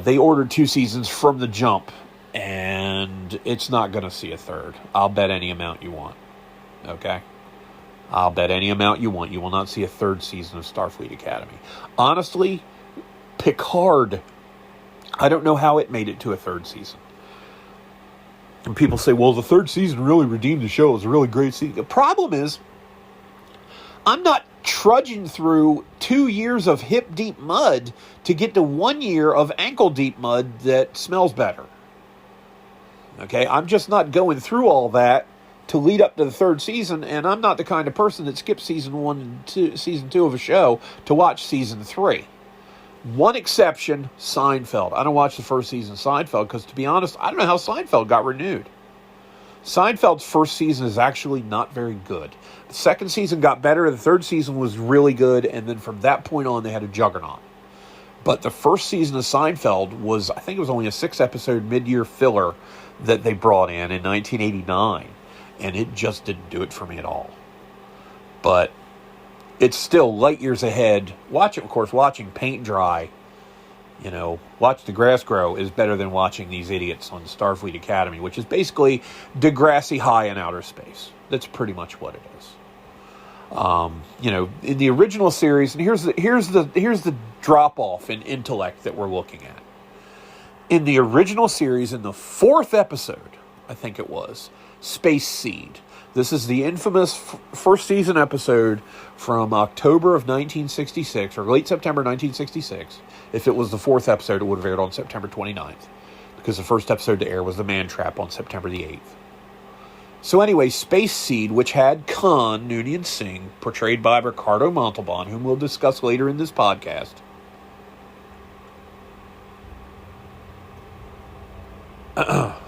They ordered 2 seasons from the jump, and it's not going to see a 3rd. I'll bet any amount you want. Okay? I'll bet any amount you want. You will not see a 3rd season of Starfleet Academy. Honestly, Picard, I don't know how it made it to a 3rd season. And people say, well, the 3rd season really redeemed the show. It was a really great season. The problem is, I'm not trudging through 2 years of hip-deep mud to get to 1 year of ankle-deep mud that smells better. Okay? I'm just not going through all that to lead up to the 3rd season, and I'm not the kind of person that skips season 1 and 2, season 2 of a show to watch season 3. One exception, Seinfeld. I don't watch the 1st season of Seinfeld because, to be honest, I don't know how Seinfeld got renewed. Seinfeld's 1st season is actually not very good. The 2nd season got better, the 3rd season was really good, and then from that point on, they had a juggernaut. But the 1st season of Seinfeld was, I think it was only a 6-episode mid-year filler that they brought in 1989, and it just didn't do it for me at all. But it's still light years ahead. Watching paint dry, watch the grass grow is better than watching these idiots on Starfleet Academy, which is basically Degrassi High in outer space. That's pretty much what it is. In the original series, and here's the drop off in intellect that we're looking at. In the original series, in the 4th episode, I think it was, Space Seed. This is the infamous 1st season episode from October of 1966, or late September 1966. If it was the 4th episode, it would have aired on September 29th, because the 1st episode to air was The Man Trap on September the 8th. So anyway, Space Seed, which had Khan Noonien Singh, portrayed by Ricardo Montalban, whom we'll discuss later in this podcast.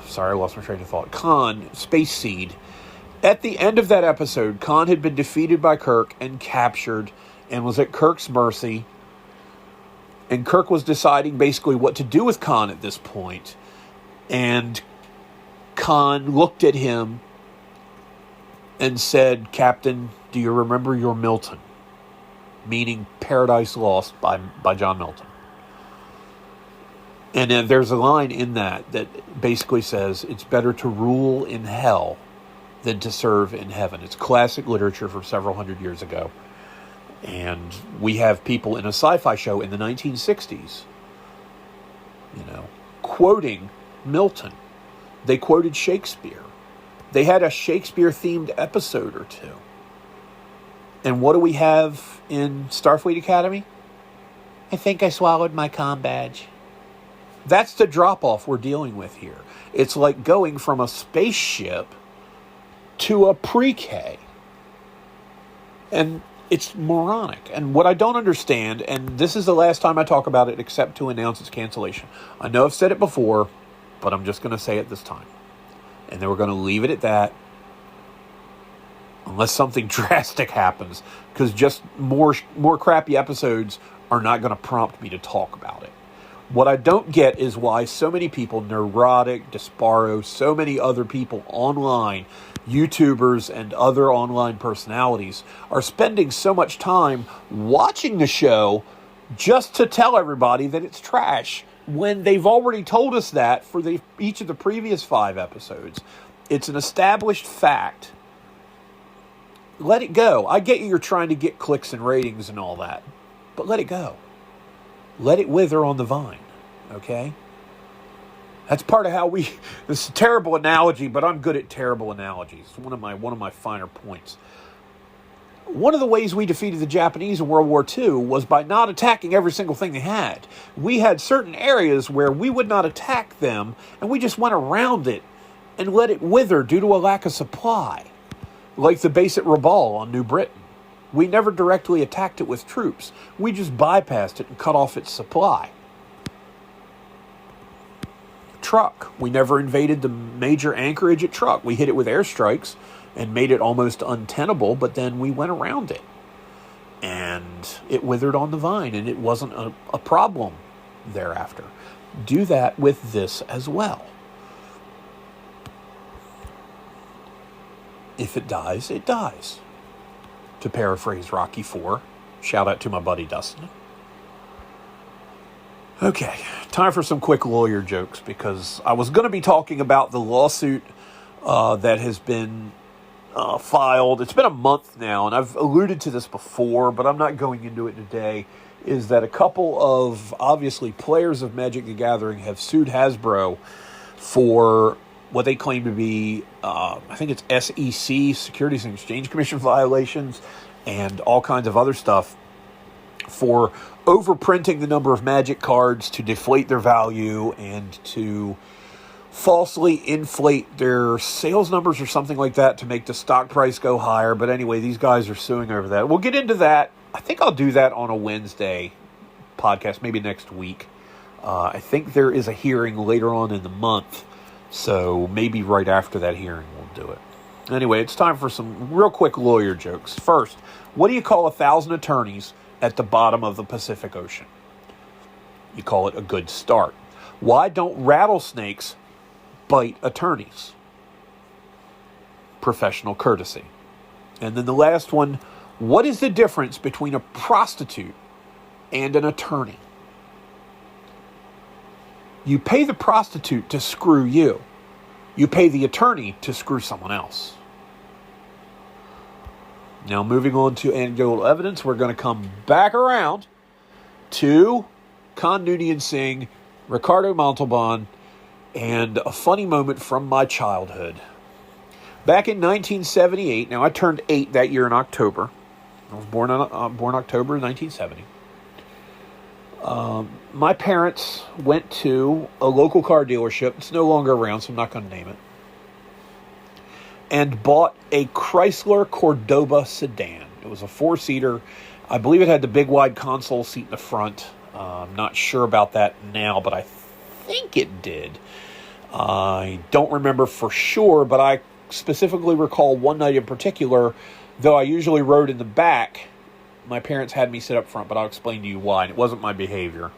Sorry, I lost my train of thought. Khan, Space Seed. At the end of that episode, Khan had been defeated by Kirk and captured and was at Kirk's mercy. And Kirk was deciding basically what to do with Khan at this point. And Khan looked at him and said, "Captain, do you remember your Milton?" Meaning Paradise Lost by John Milton. And then there's a line in that basically says, it's better to rule in hell than to serve in heaven. It's classic literature from several hundred years ago. And we have people in a sci-fi show in the 1960s, quoting Milton. They quoted Shakespeare. They had a Shakespeare-themed episode or two. And what do we have in Starfleet Academy? I think I swallowed my comm badge. That's the drop-off we're dealing with here. It's like going from a spaceship to a pre-K. And it's moronic. And what I don't understand, and this is the last time I talk about it except to announce its cancellation. I know I've said it before, but I'm just going to say it this time. And then we're going to leave it at that. Unless something drastic happens. Because just more crappy episodes are not going to prompt me to talk about it. What I don't get is why so many people, Neurotic, Disparo, so many other people online, YouTubers and other online personalities, are spending so much time watching the show just to tell everybody that it's trash, when they've already told us that for each of the previous 5 episodes. It's an established fact. Let it go. I get you're trying to get clicks and ratings and all that, but let it go. Let it wither on the vine, okay? That's part of how this is a terrible analogy, but I'm good at terrible analogies. It's one of my finer points. One of the ways we defeated the Japanese in World War II was by not attacking every single thing they had. We had certain areas where we would not attack them, and we just went around it and let it wither due to a lack of supply. Like the base at Rabaul on New Britain. We never directly attacked it with troops. We just bypassed it and cut off its supply. Truk. We never invaded the major anchorage at Truk. We hit it with airstrikes and made it almost untenable, but then we went around it. And it withered on the vine, and it wasn't a problem thereafter. Do that with this as well. If it dies, it dies. To paraphrase Rocky IV. Shout out to my buddy Dustin. Okay, time for some quick lawyer jokes, because I was going to be talking about the lawsuit that has been filed. It's been a month now, and I've alluded to this before, but I'm not going into it today, is that a couple of, obviously, players of Magic the Gathering have sued Hasbro for what they claim to be, I think it's SEC, Securities and Exchange Commission violations, and all kinds of other stuff for overprinting the number of Magic cards to deflate their value and to falsely inflate their sales numbers or something like that to make the stock price go higher. But anyway, these guys are suing over that. We'll get into that. I think I'll do that on a Wednesday podcast, maybe next week. I think there is a hearing later on in the month, so maybe right after that hearing we'll do it. Anyway, it's time for some real quick lawyer jokes. First, what do you call 1,000 attorneys at the bottom of the Pacific Ocean? You call it a good start. Why don't rattlesnakes bite attorneys? Professional courtesy. And then the last one, what is the difference between a prostitute and an attorney? You pay the prostitute to screw you. You pay the attorney to screw someone else. Now, moving on to anecdotal evidence, we're going to come back around to Khan Noonien Singh, Ricardo Montalban, and a funny moment from my childhood. Back in 1978, now I turned 8 that year in October. I was born October 1970. My parents went to a local car dealership. It's no longer around, so I'm not going to name it. And bought a Chrysler Cordoba sedan. It was a 4-seater. I believe it had the big wide console seat in the front. I'm not sure about that now, but I think it did. I don't remember for sure, but I specifically recall one night in particular, though I usually rode in the back, my parents had me sit up front, but I'll explain to you why. And it wasn't my behavior.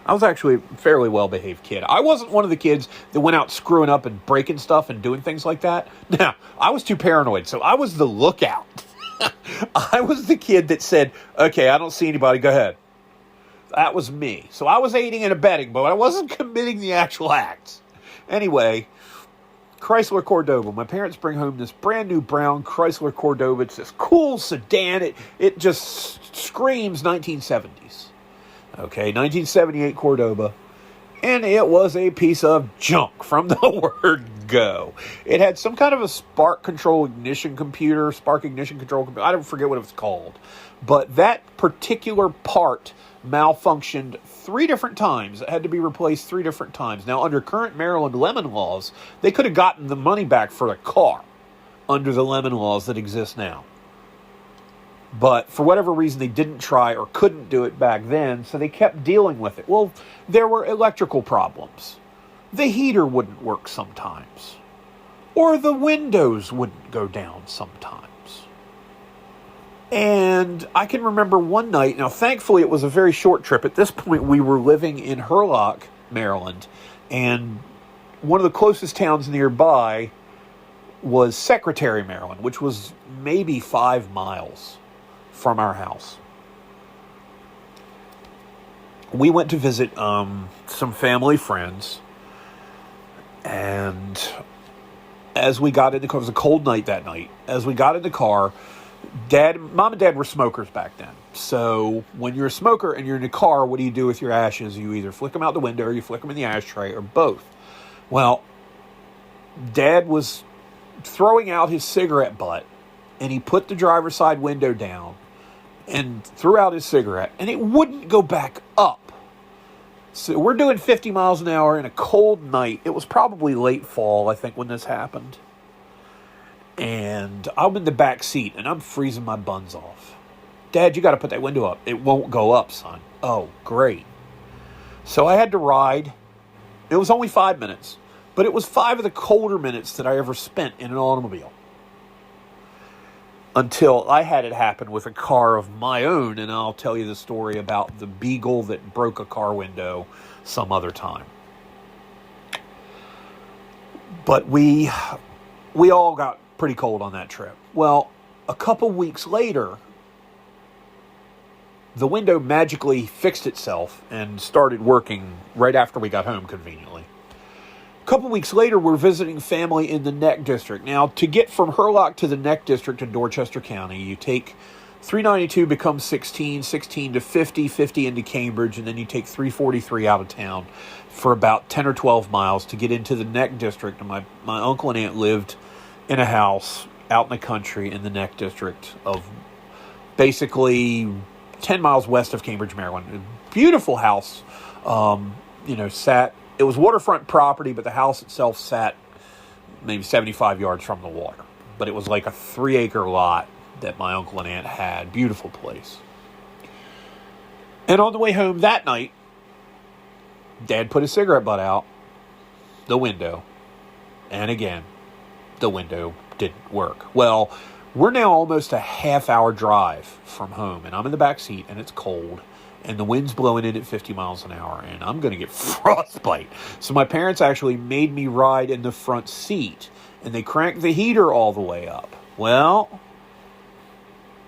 I was actually a fairly well-behaved kid. I wasn't one of the kids that went out screwing up and breaking stuff and doing things like that. Now, I was too paranoid, so I was the lookout. I was the kid that said, okay, I don't see anybody, go ahead. That was me. So I was aiding and abetting, but I wasn't committing the actual acts. Anyway, Chrysler Cordoba. My parents bring home this brand new brown Chrysler Cordoba. It's this cool sedan. It just screams 1970s. Okay, 1978 Cordoba. And it was a piece of junk from the word go. It had some kind of a spark ignition control computer. I don't forget what it was called. But that particular part malfunctioned 3 different times. It had to be replaced 3 different times. Now, under current Maryland lemon laws, they could have gotten the money back for the car under the lemon laws that exist now. But for whatever reason, they didn't try or couldn't do it back then, so they kept dealing with it. Well, there were electrical problems. The heater wouldn't work sometimes. Or the windows wouldn't go down sometimes. And I can remember one night, now thankfully it was a very short trip. At this point, we were living in Hurlock, Maryland, and one of the closest towns nearby was Secretary, Maryland, which was maybe 5 miles from our house. We went to visit some family friends, and as we got in the car, it was a cold night that night. As we got in the car, Mom and Dad were smokers back then. So when you're a smoker and you're in a car, what do you do with your ashes? You either flick them out the window or you flick them in the ashtray or both. Well, Dad was throwing out his cigarette butt and he put the driver's side window down and threw out his cigarette, and it wouldn't go back up. So we're doing 50 miles an hour in a cold night. It was probably late fall, I think, when this happened. And I'm in the back seat, and I'm freezing my buns off. Dad, you got to put that window up. It won't go up, son. Oh, great. So I had to ride. It was only 5 minutes, but it was 5 of the colder minutes that I ever spent in an automobile. Until I had it happen with a car of my own, and I'll tell you the story about the beagle that broke a car window some other time. But we all got pretty cold on that trip. Well, a couple weeks later, the window magically fixed itself and started working right after we got home, conveniently. A couple weeks later, we're visiting family in the Neck District. Now, to get from Hurlock to the Neck District in Dorchester County, you take 392 becomes 16, 16 to 50, 50 into Cambridge, and then you take 343 out of town for about 10 or 12 miles to get into the Neck District. And my uncle and aunt lived in a house out in the country in the Neck District of basically 10 miles west of Cambridge, Maryland. A beautiful house, it was waterfront property, but the house itself sat maybe 75 yards from the water. But it was like a 3-acre lot that my uncle and aunt had. Beautiful place. And on the way home that night, Dad put his cigarette butt out the window. And again, the window didn't work. Well, we're now almost a half-hour drive from home, and I'm in the back seat, and it's cold. And the wind's blowing in at 50 miles an hour, and I'm going to get frostbite. So my parents actually made me ride in the front seat, and they cranked the heater all the way up. Well,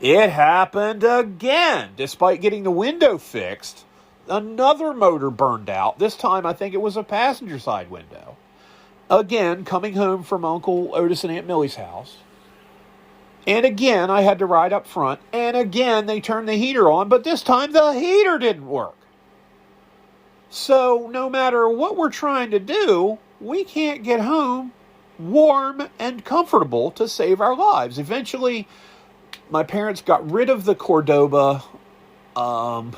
it happened again. Despite getting the window fixed, another motor burned out. This time, I think it was a passenger side window. Again, coming home from Uncle Otis and Aunt Millie's house. And again, I had to ride up front. And again, they turned the heater on. But this time, the heater didn't work. So, no matter what we're trying to do, we can't get home warm and comfortable to save our lives. Eventually, my parents got rid of the Cordoba. I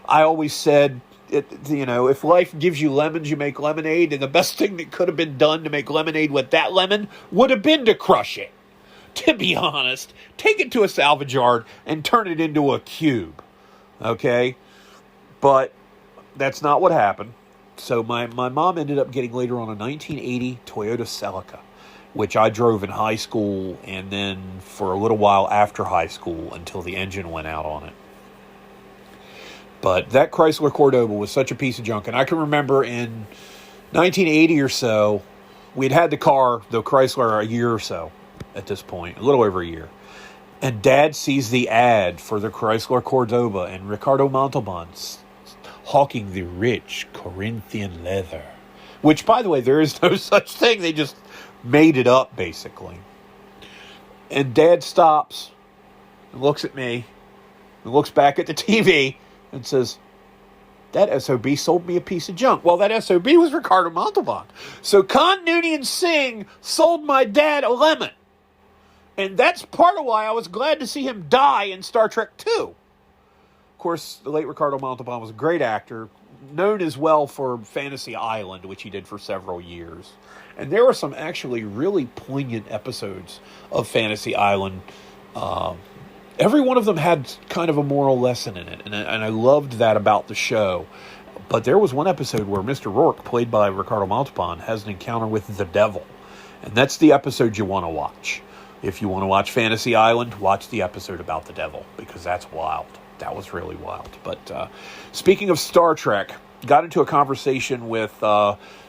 always said, if life gives you lemons, you make lemonade. And the best thing that could have been done to make lemonade with that lemon would have been to crush it. To be honest, take it to a salvage yard and turn it into a cube. Okay? But that's not what happened. So my mom ended up getting later on a 1980 Toyota Celica, which I drove in high school and then for a little while after high school until the engine went out on it. But that Chrysler Cordoba was such a piece of junk. And I can remember in 1980 or so, we'd had the Chrysler, a year or so. At this point, a little over a year. And Dad sees the ad for the Chrysler Cordoba and Ricardo Montalban hawking the rich Corinthian leather. Which, by the way, there is no such thing. They just made it up, basically. And Dad stops and looks at me and looks back at the TV and says, that SOB sold me a piece of junk. Well, that SOB was Ricardo Montalban. So Khan Noonien Singh sold my dad a lemon. And that's part of why I was glad to see him die in Star Trek II. Of course, the late Ricardo Montalban was a great actor, known as well for Fantasy Island, which he did for several years. And there were some actually really poignant episodes of Fantasy Island. Every one of them had kind of a moral lesson in it, and I loved that about the show. But there was one episode where Mr. Rourke, played by Ricardo Montalban, has an encounter with the devil. And that's the episode you want to watch. If you want to watch Fantasy Island, watch the episode about the devil, because that's wild. That was really wild. But speaking of Star Trek, got into a conversation with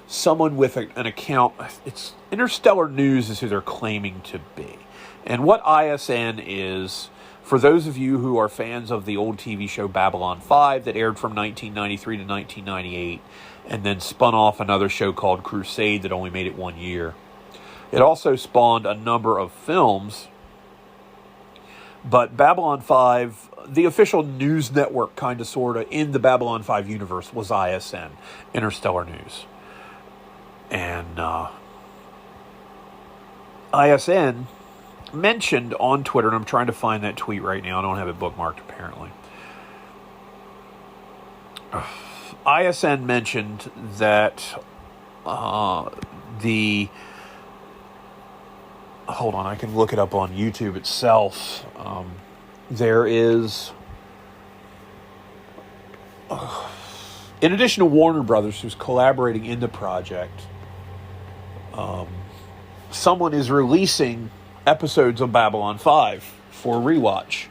someone with an account. It's Interstellar News is who they're claiming to be. And what ISN is, for those of you who are fans of the old TV show Babylon 5 that aired from 1993 to 1998, and then spun off another show called Crusade that only made it 1 year. It also spawned a number of films, but Babylon 5, the official news network kind of sort of in the Babylon 5 universe was ISN, Interstellar News. And ISN mentioned on Twitter, and I'm trying to find that tweet right now. I don't have it bookmarked, apparently. ISN mentioned that hold on, I can look it up on YouTube itself. There is, in addition to Warner Brothers, who's collaborating in the project, someone is releasing episodes of Babylon 5 for rewatch.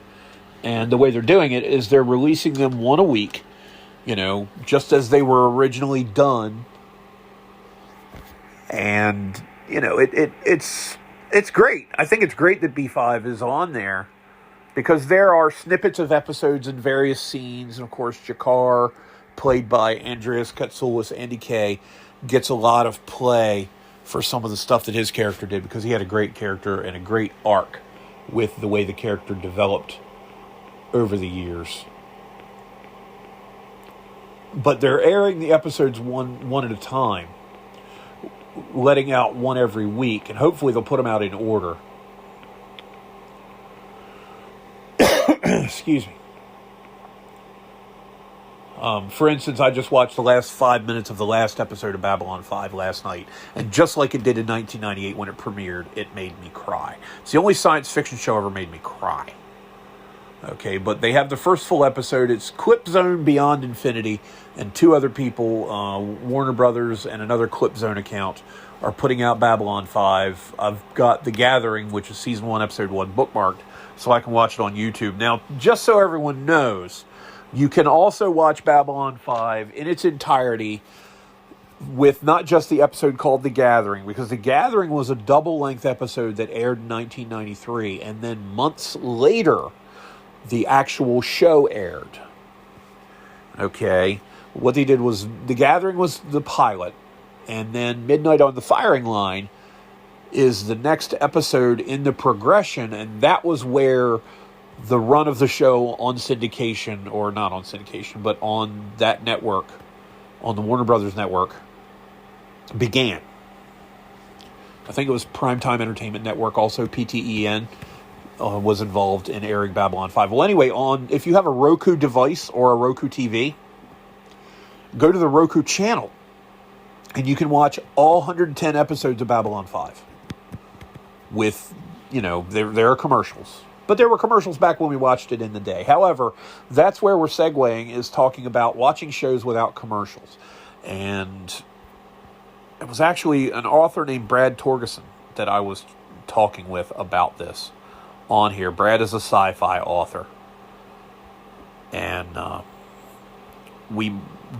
And the way they're doing it is they're releasing them one a week, just as they were originally done. And, it's great. I think it's great that B5 is on there, because there are snippets of episodes in various scenes. And, of course, Jakar, played by Andreas Katsoulis, Andy Kay, gets a lot of play for some of the stuff that his character did, because he had a great character and a great arc with the way the character developed over the years. But they're airing the episodes one at a time, letting out one every week, and hopefully they'll put them out in order. Excuse me. For instance, I just watched the last 5 minutes of the last episode of Babylon 5 last night, and just like it did in 1998 when it premiered, it made me cry. It's the only science fiction show ever made me cry. Okay, but they have the first full episode. It's Clip Zone Beyond Infinity, and two other people, Warner Brothers and another Clip Zone account, are putting out Babylon 5. I've got The Gathering, which is Season 1, Episode 1, bookmarked, so I can watch it on YouTube. Now, just so everyone knows, you can also watch Babylon 5 in its entirety with not just the episode called The Gathering, because The Gathering was a double-length episode that aired in 1993, and then months later, the actual show aired. Okay, what they did was, The Gathering was the pilot, and then Midnight on the Firing Line is the next episode in the progression, and that was where the run of the show on syndication, or not on syndication, but on that network, on the Warner Brothers network, began. I think it was Primetime Entertainment Network, also PTEN, was involved in airing Babylon 5. Well, anyway, if you have a Roku device or a Roku TV, go to the Roku channel, and you can watch all 110 episodes of Babylon 5. With, there are commercials. But there were commercials back when we watched it in the day. However, that's where we're segueing, is talking about watching shows without commercials. And it was actually an author named Brad Torgerson that I was talking with about this on here. Brad is a sci-fi author. And we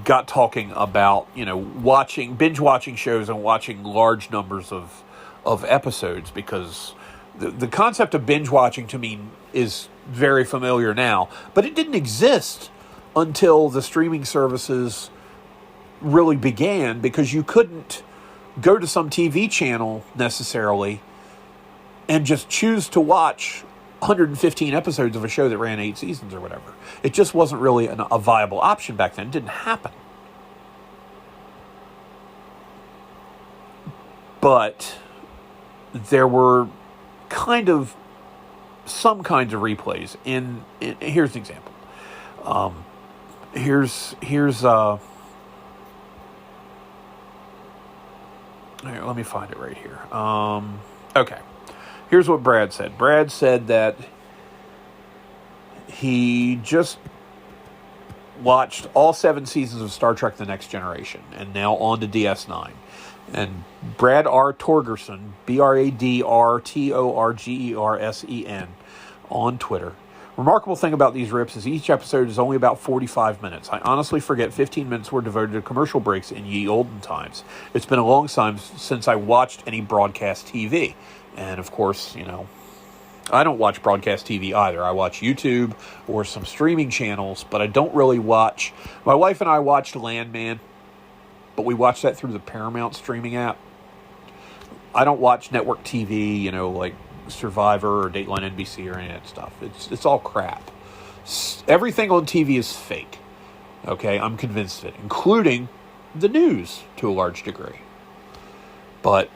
got talking about, binge watching shows and watching large numbers of episodes, because the concept of binge watching to me is very familiar now, but it didn't exist until the streaming services really began, because you couldn't go to some TV channel necessarily and just choose to watch 115 episodes of a show that ran 8 seasons or whatever. It just wasn't really a viable option back then. It didn't happen. But there were some kinds of replays. Here's an example. Here's here, let me find it right here. Okay. Here's what Brad said. Brad said that he just watched all 7 seasons of Star Trek The Next Generation, and now on to DS9. And Brad R. Torgerson, BradRTorgersen, on Twitter. Remarkable thing about these rips is each episode is only about 45 minutes. I honestly forget 15 minutes were devoted to commercial breaks in ye olden times. It's been a long time since I watched any broadcast TV. And of course, I don't watch broadcast TV either. I watch YouTube or some streaming channels, but I don't really watch. My wife and I watched Landman, but we watched that through the Paramount streaming app. I don't watch network TV, like Survivor or Dateline NBC or any of that stuff. It's all crap. Everything on TV is fake. Okay, I'm convinced of it, including the news to a large degree. But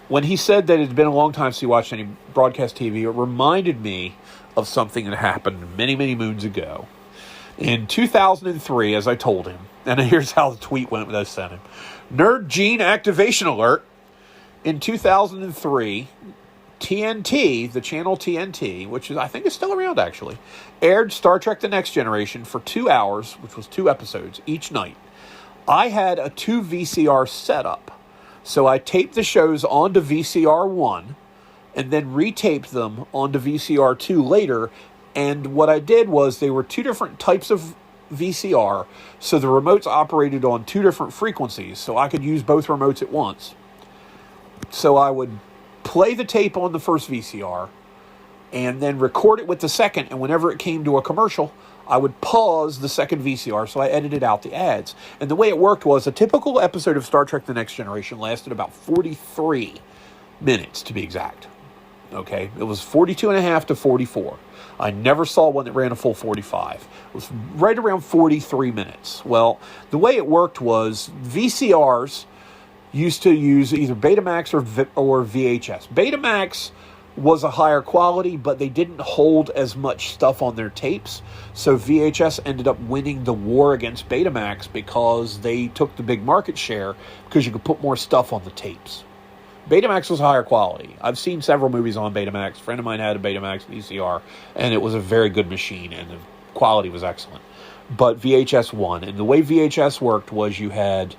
When he said that it had been a long time since he watched any broadcast TV, it reminded me of something that happened many, many moons ago. In 2003, as I told him, and here's how the tweet went that I sent him. Nerd Gene activation alert. In 2003, TNT, the channel TNT, which is, I think is still around actually, aired Star Trek The Next Generation for 2 hours, which was 2 episodes each night. I had a 2-VCR setup, so I taped the shows onto VCR 1 and then retaped them onto VCR 2 later. And what I did was they were 2 different types of VCR, so the remotes operated on 2 different frequencies, so I could use both remotes at once. So I would play the tape on the first VCR and then record it with the second, and whenever it came to a commercial, I would pause the second VCR, so I edited out the ads. And the way it worked was a typical episode of Star Trek The Next Generation lasted about 43 minutes, to be exact. Okay? It was 42 and a half to 44. I never saw one that ran a full 45. It was right around 43 minutes. Well, the way it worked was VCRs used to use either Betamax or VHS. Betamax was a higher quality, but they didn't hold as much stuff on their tapes. So VHS ended up winning the war against Betamax because they took the big market share because you could put more stuff on the tapes. Betamax was higher quality. I've seen several movies on Betamax. A friend of mine had a Betamax VCR, and it was a very good machine, and the quality was excellent. But VHS won, and the way VHS worked was you had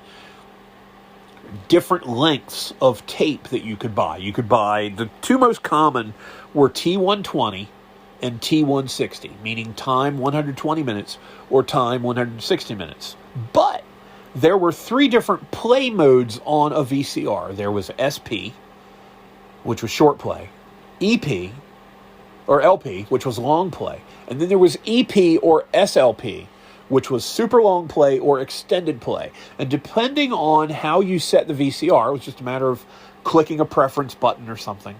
different lengths of tape that you could buy. You could buy, the 2 most common were T120 and T160, meaning time 120 minutes or time 160 minutes. But there were 3 different play modes on a VCR. There was SP, which was short play, EP, or LP, which was long play, and then there was EP or SLP, which was super long play or extended play. And depending on how you set the VCR, it was just a matter of clicking a preference button or something.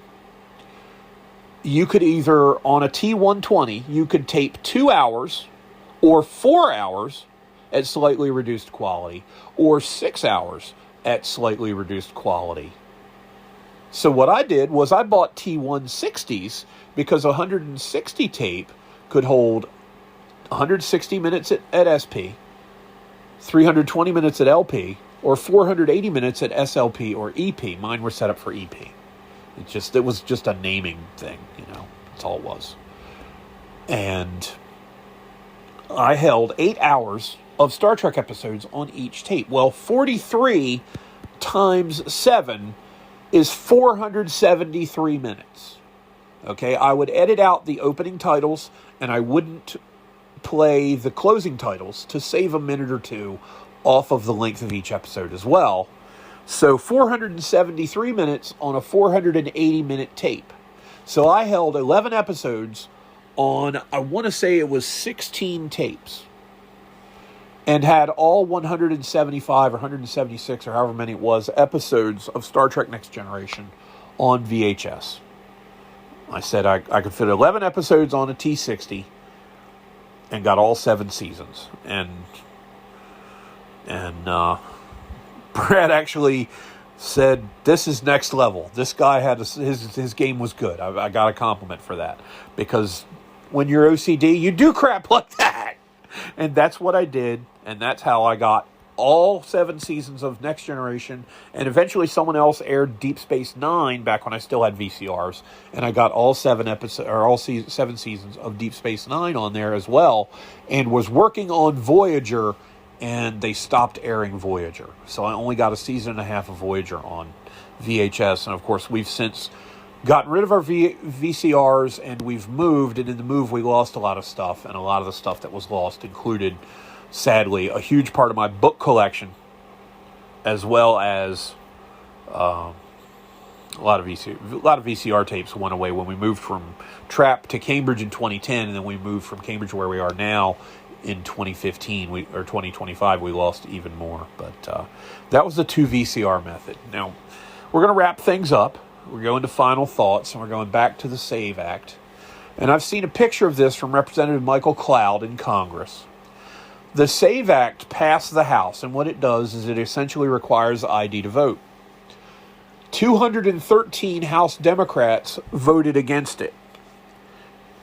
You could either, on a T120, you could tape 2 hours or 4 hours at slightly reduced quality, or 6 hours at slightly reduced quality. So what I did was I bought T160s because 160 tape could hold 160 minutes at SP, 320 minutes at LP, or 480 minutes at SLP or EP. Mine were set up for EP. It was just a naming thing, that's all it was. And I held 8 hours of Star Trek episodes on each tape. Well, 43 times 7 is 473 minutes. Okay, I would edit out the opening titles, and I wouldn't play the closing titles to save a minute or 2 off of the length of each episode as well. So 473 minutes on a 480-minute tape. So I held 11 episodes on, I want to say it was 16 tapes, and had all 175 or 176 or however many it was episodes of Star Trek Next Generation on VHS. I said I could fit 11 episodes on a T60 and got all 7 seasons. And Brad actually said, this is next level. This guy had his game was good. I got a compliment for that, because when you're OCD, you do crap like that. And that's what I did, and that's how I got all 7 seasons of Next Generation, and eventually someone else aired Deep Space Nine back when I still had VCRs, and I got all 7 seasons of Deep Space Nine on there as well, and was working on Voyager, and they stopped airing Voyager. So I only got a season and a half of Voyager on VHS, and of course we've since gotten rid of our VCRs, and we've moved, and in the move we lost a lot of stuff, and a lot of the stuff that was lost included, sadly, a huge part of my book collection, as well as a lot of VCR tapes went away when we moved from Trapp to Cambridge in 2010, and then we moved from Cambridge where we are now in 2015 or 2025. We lost even more, but that was the 2-VCR method. Now we're going to wrap things up. We're going to final thoughts, and we're going back to the SAVE Act. And I've seen a picture of this from Representative Michael Cloud in Congress. The SAVE Act passed the House, and what it does is it essentially requires ID to vote. 213 House Democrats voted against it.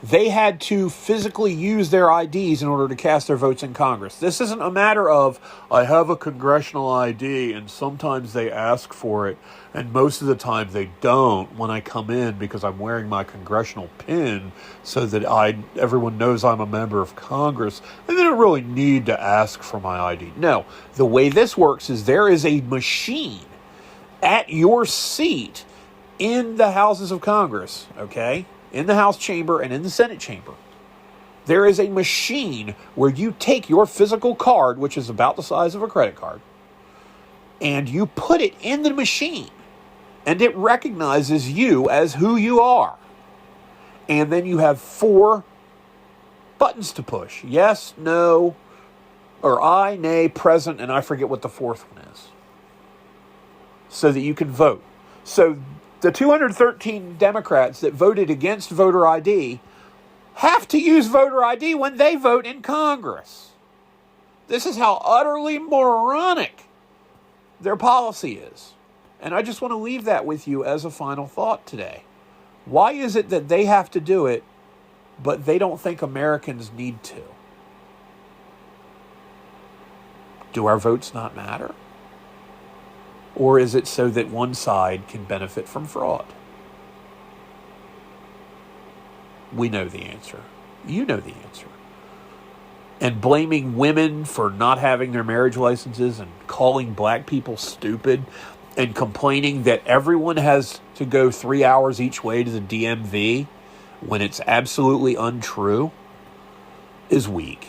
They had to physically use their IDs in order to cast their votes in Congress. This isn't a matter of, I have a congressional ID, and sometimes they ask for it, and most of the time they don't when I come in because I'm wearing my congressional pin so that everyone knows I'm a member of Congress, and they don't really need to ask for my ID. No, the way this works is there is a machine at your seat in the houses of Congress, okay? In the House chamber and in the Senate chamber. There is a machine where you take your physical card, which is about the size of a credit card, and you put it in the machine, and it recognizes you as who you are. And then you have 4 buttons to push. Yes, no, or aye, nay, present, and I forget what the 4th one is. So that you can vote. So the 213 Democrats that voted against voter ID have to use voter ID when they vote in Congress. This is how utterly moronic their policy is. And I just want to leave that with you as a final thought today. Why is it that they have to do it, but they don't think Americans need to? Do our votes not matter? Or is it so that one side can benefit from fraud? We know the answer. You know the answer. And blaming women for not having their marriage licenses and calling black people stupid and complaining that everyone has to go 3 hours each way to the DMV when it's absolutely untrue is weak.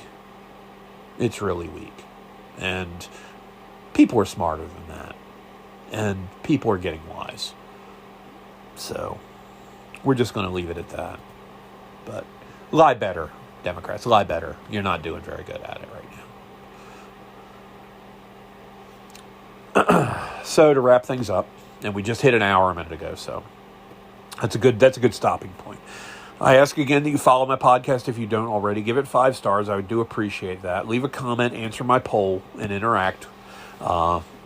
It's really weak. And people are smarter than that. And people are getting wise. So, we're just going to leave it at that. But, lie better, Democrats. Lie better. You're not doing very good at it right now. So, to wrap things up, and we just hit an hour a minute ago, so that's a good stopping point. I ask again that you follow my podcast if you don't already. Give it 5 stars. I do appreciate that. Leave a comment, answer my poll, and interact.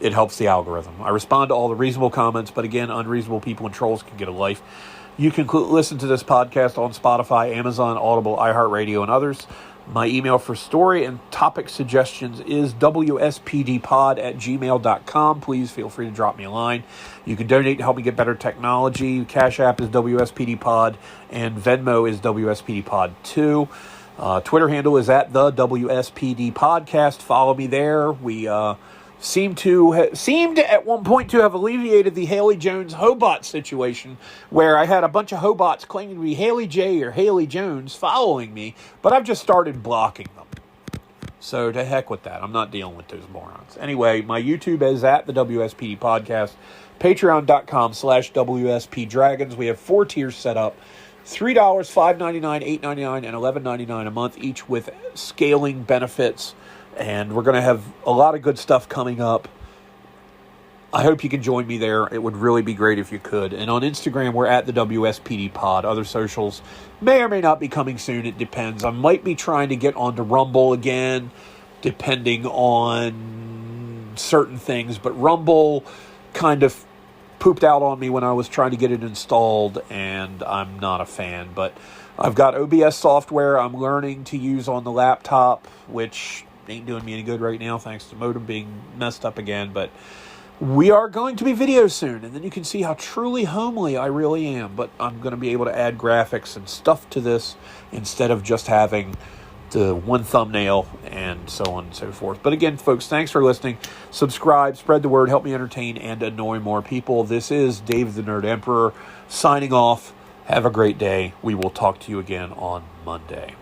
It helps the algorithm. I respond to all the reasonable comments, but again, unreasonable people and trolls can get a life. You can listen to this podcast on Spotify, Amazon, Audible, iHeartRadio, and others. My email for story and topic suggestions is wspdpod@gmail.com. Please feel free to drop me a line. You can donate to help me get better technology. Cash App is WSPDpod, and Venmo is WSPDpod2. Twitter handle is at the WSPD Podcast. Follow me there. We seemed at one point to have alleviated the Haley Jones Hobot situation, where I had a bunch of Hobots claiming to be Haley J or Haley Jones following me, but I've just started blocking them. So to heck with that. I'm not dealing with those morons. Anyway, my YouTube is at the WSPD Podcast. Patreon.com/WSP Dragons. We have 4 tiers set up. $3, $5.99, $8.99, and $11.99 a month, each with scaling benefits. And we're going to have a lot of good stuff coming up. I hope you can join me there. It would really be great if you could. And on Instagram, we're at the WSPD Pod. Other socials may or may not be coming soon. It depends. I might be trying to get onto Rumble again, depending on certain things. But Rumble kind of pooped out on me when I was trying to get it installed, and I'm not a fan. But I've got OBS software I'm learning to use on the laptop, which ain't doing me any good right now thanks to modem being messed up again. But we are going to be videos soon, and then you can see how truly homely I really am. But I'm going to be able to add graphics and stuff to this instead of just having the one thumbnail and so on and so forth. But again, folks, thanks for listening. Subscribe, spread the word, help me entertain and annoy more people. This is Dave the Nerd Emperor signing off. Have a great day. We will talk to you again on Monday.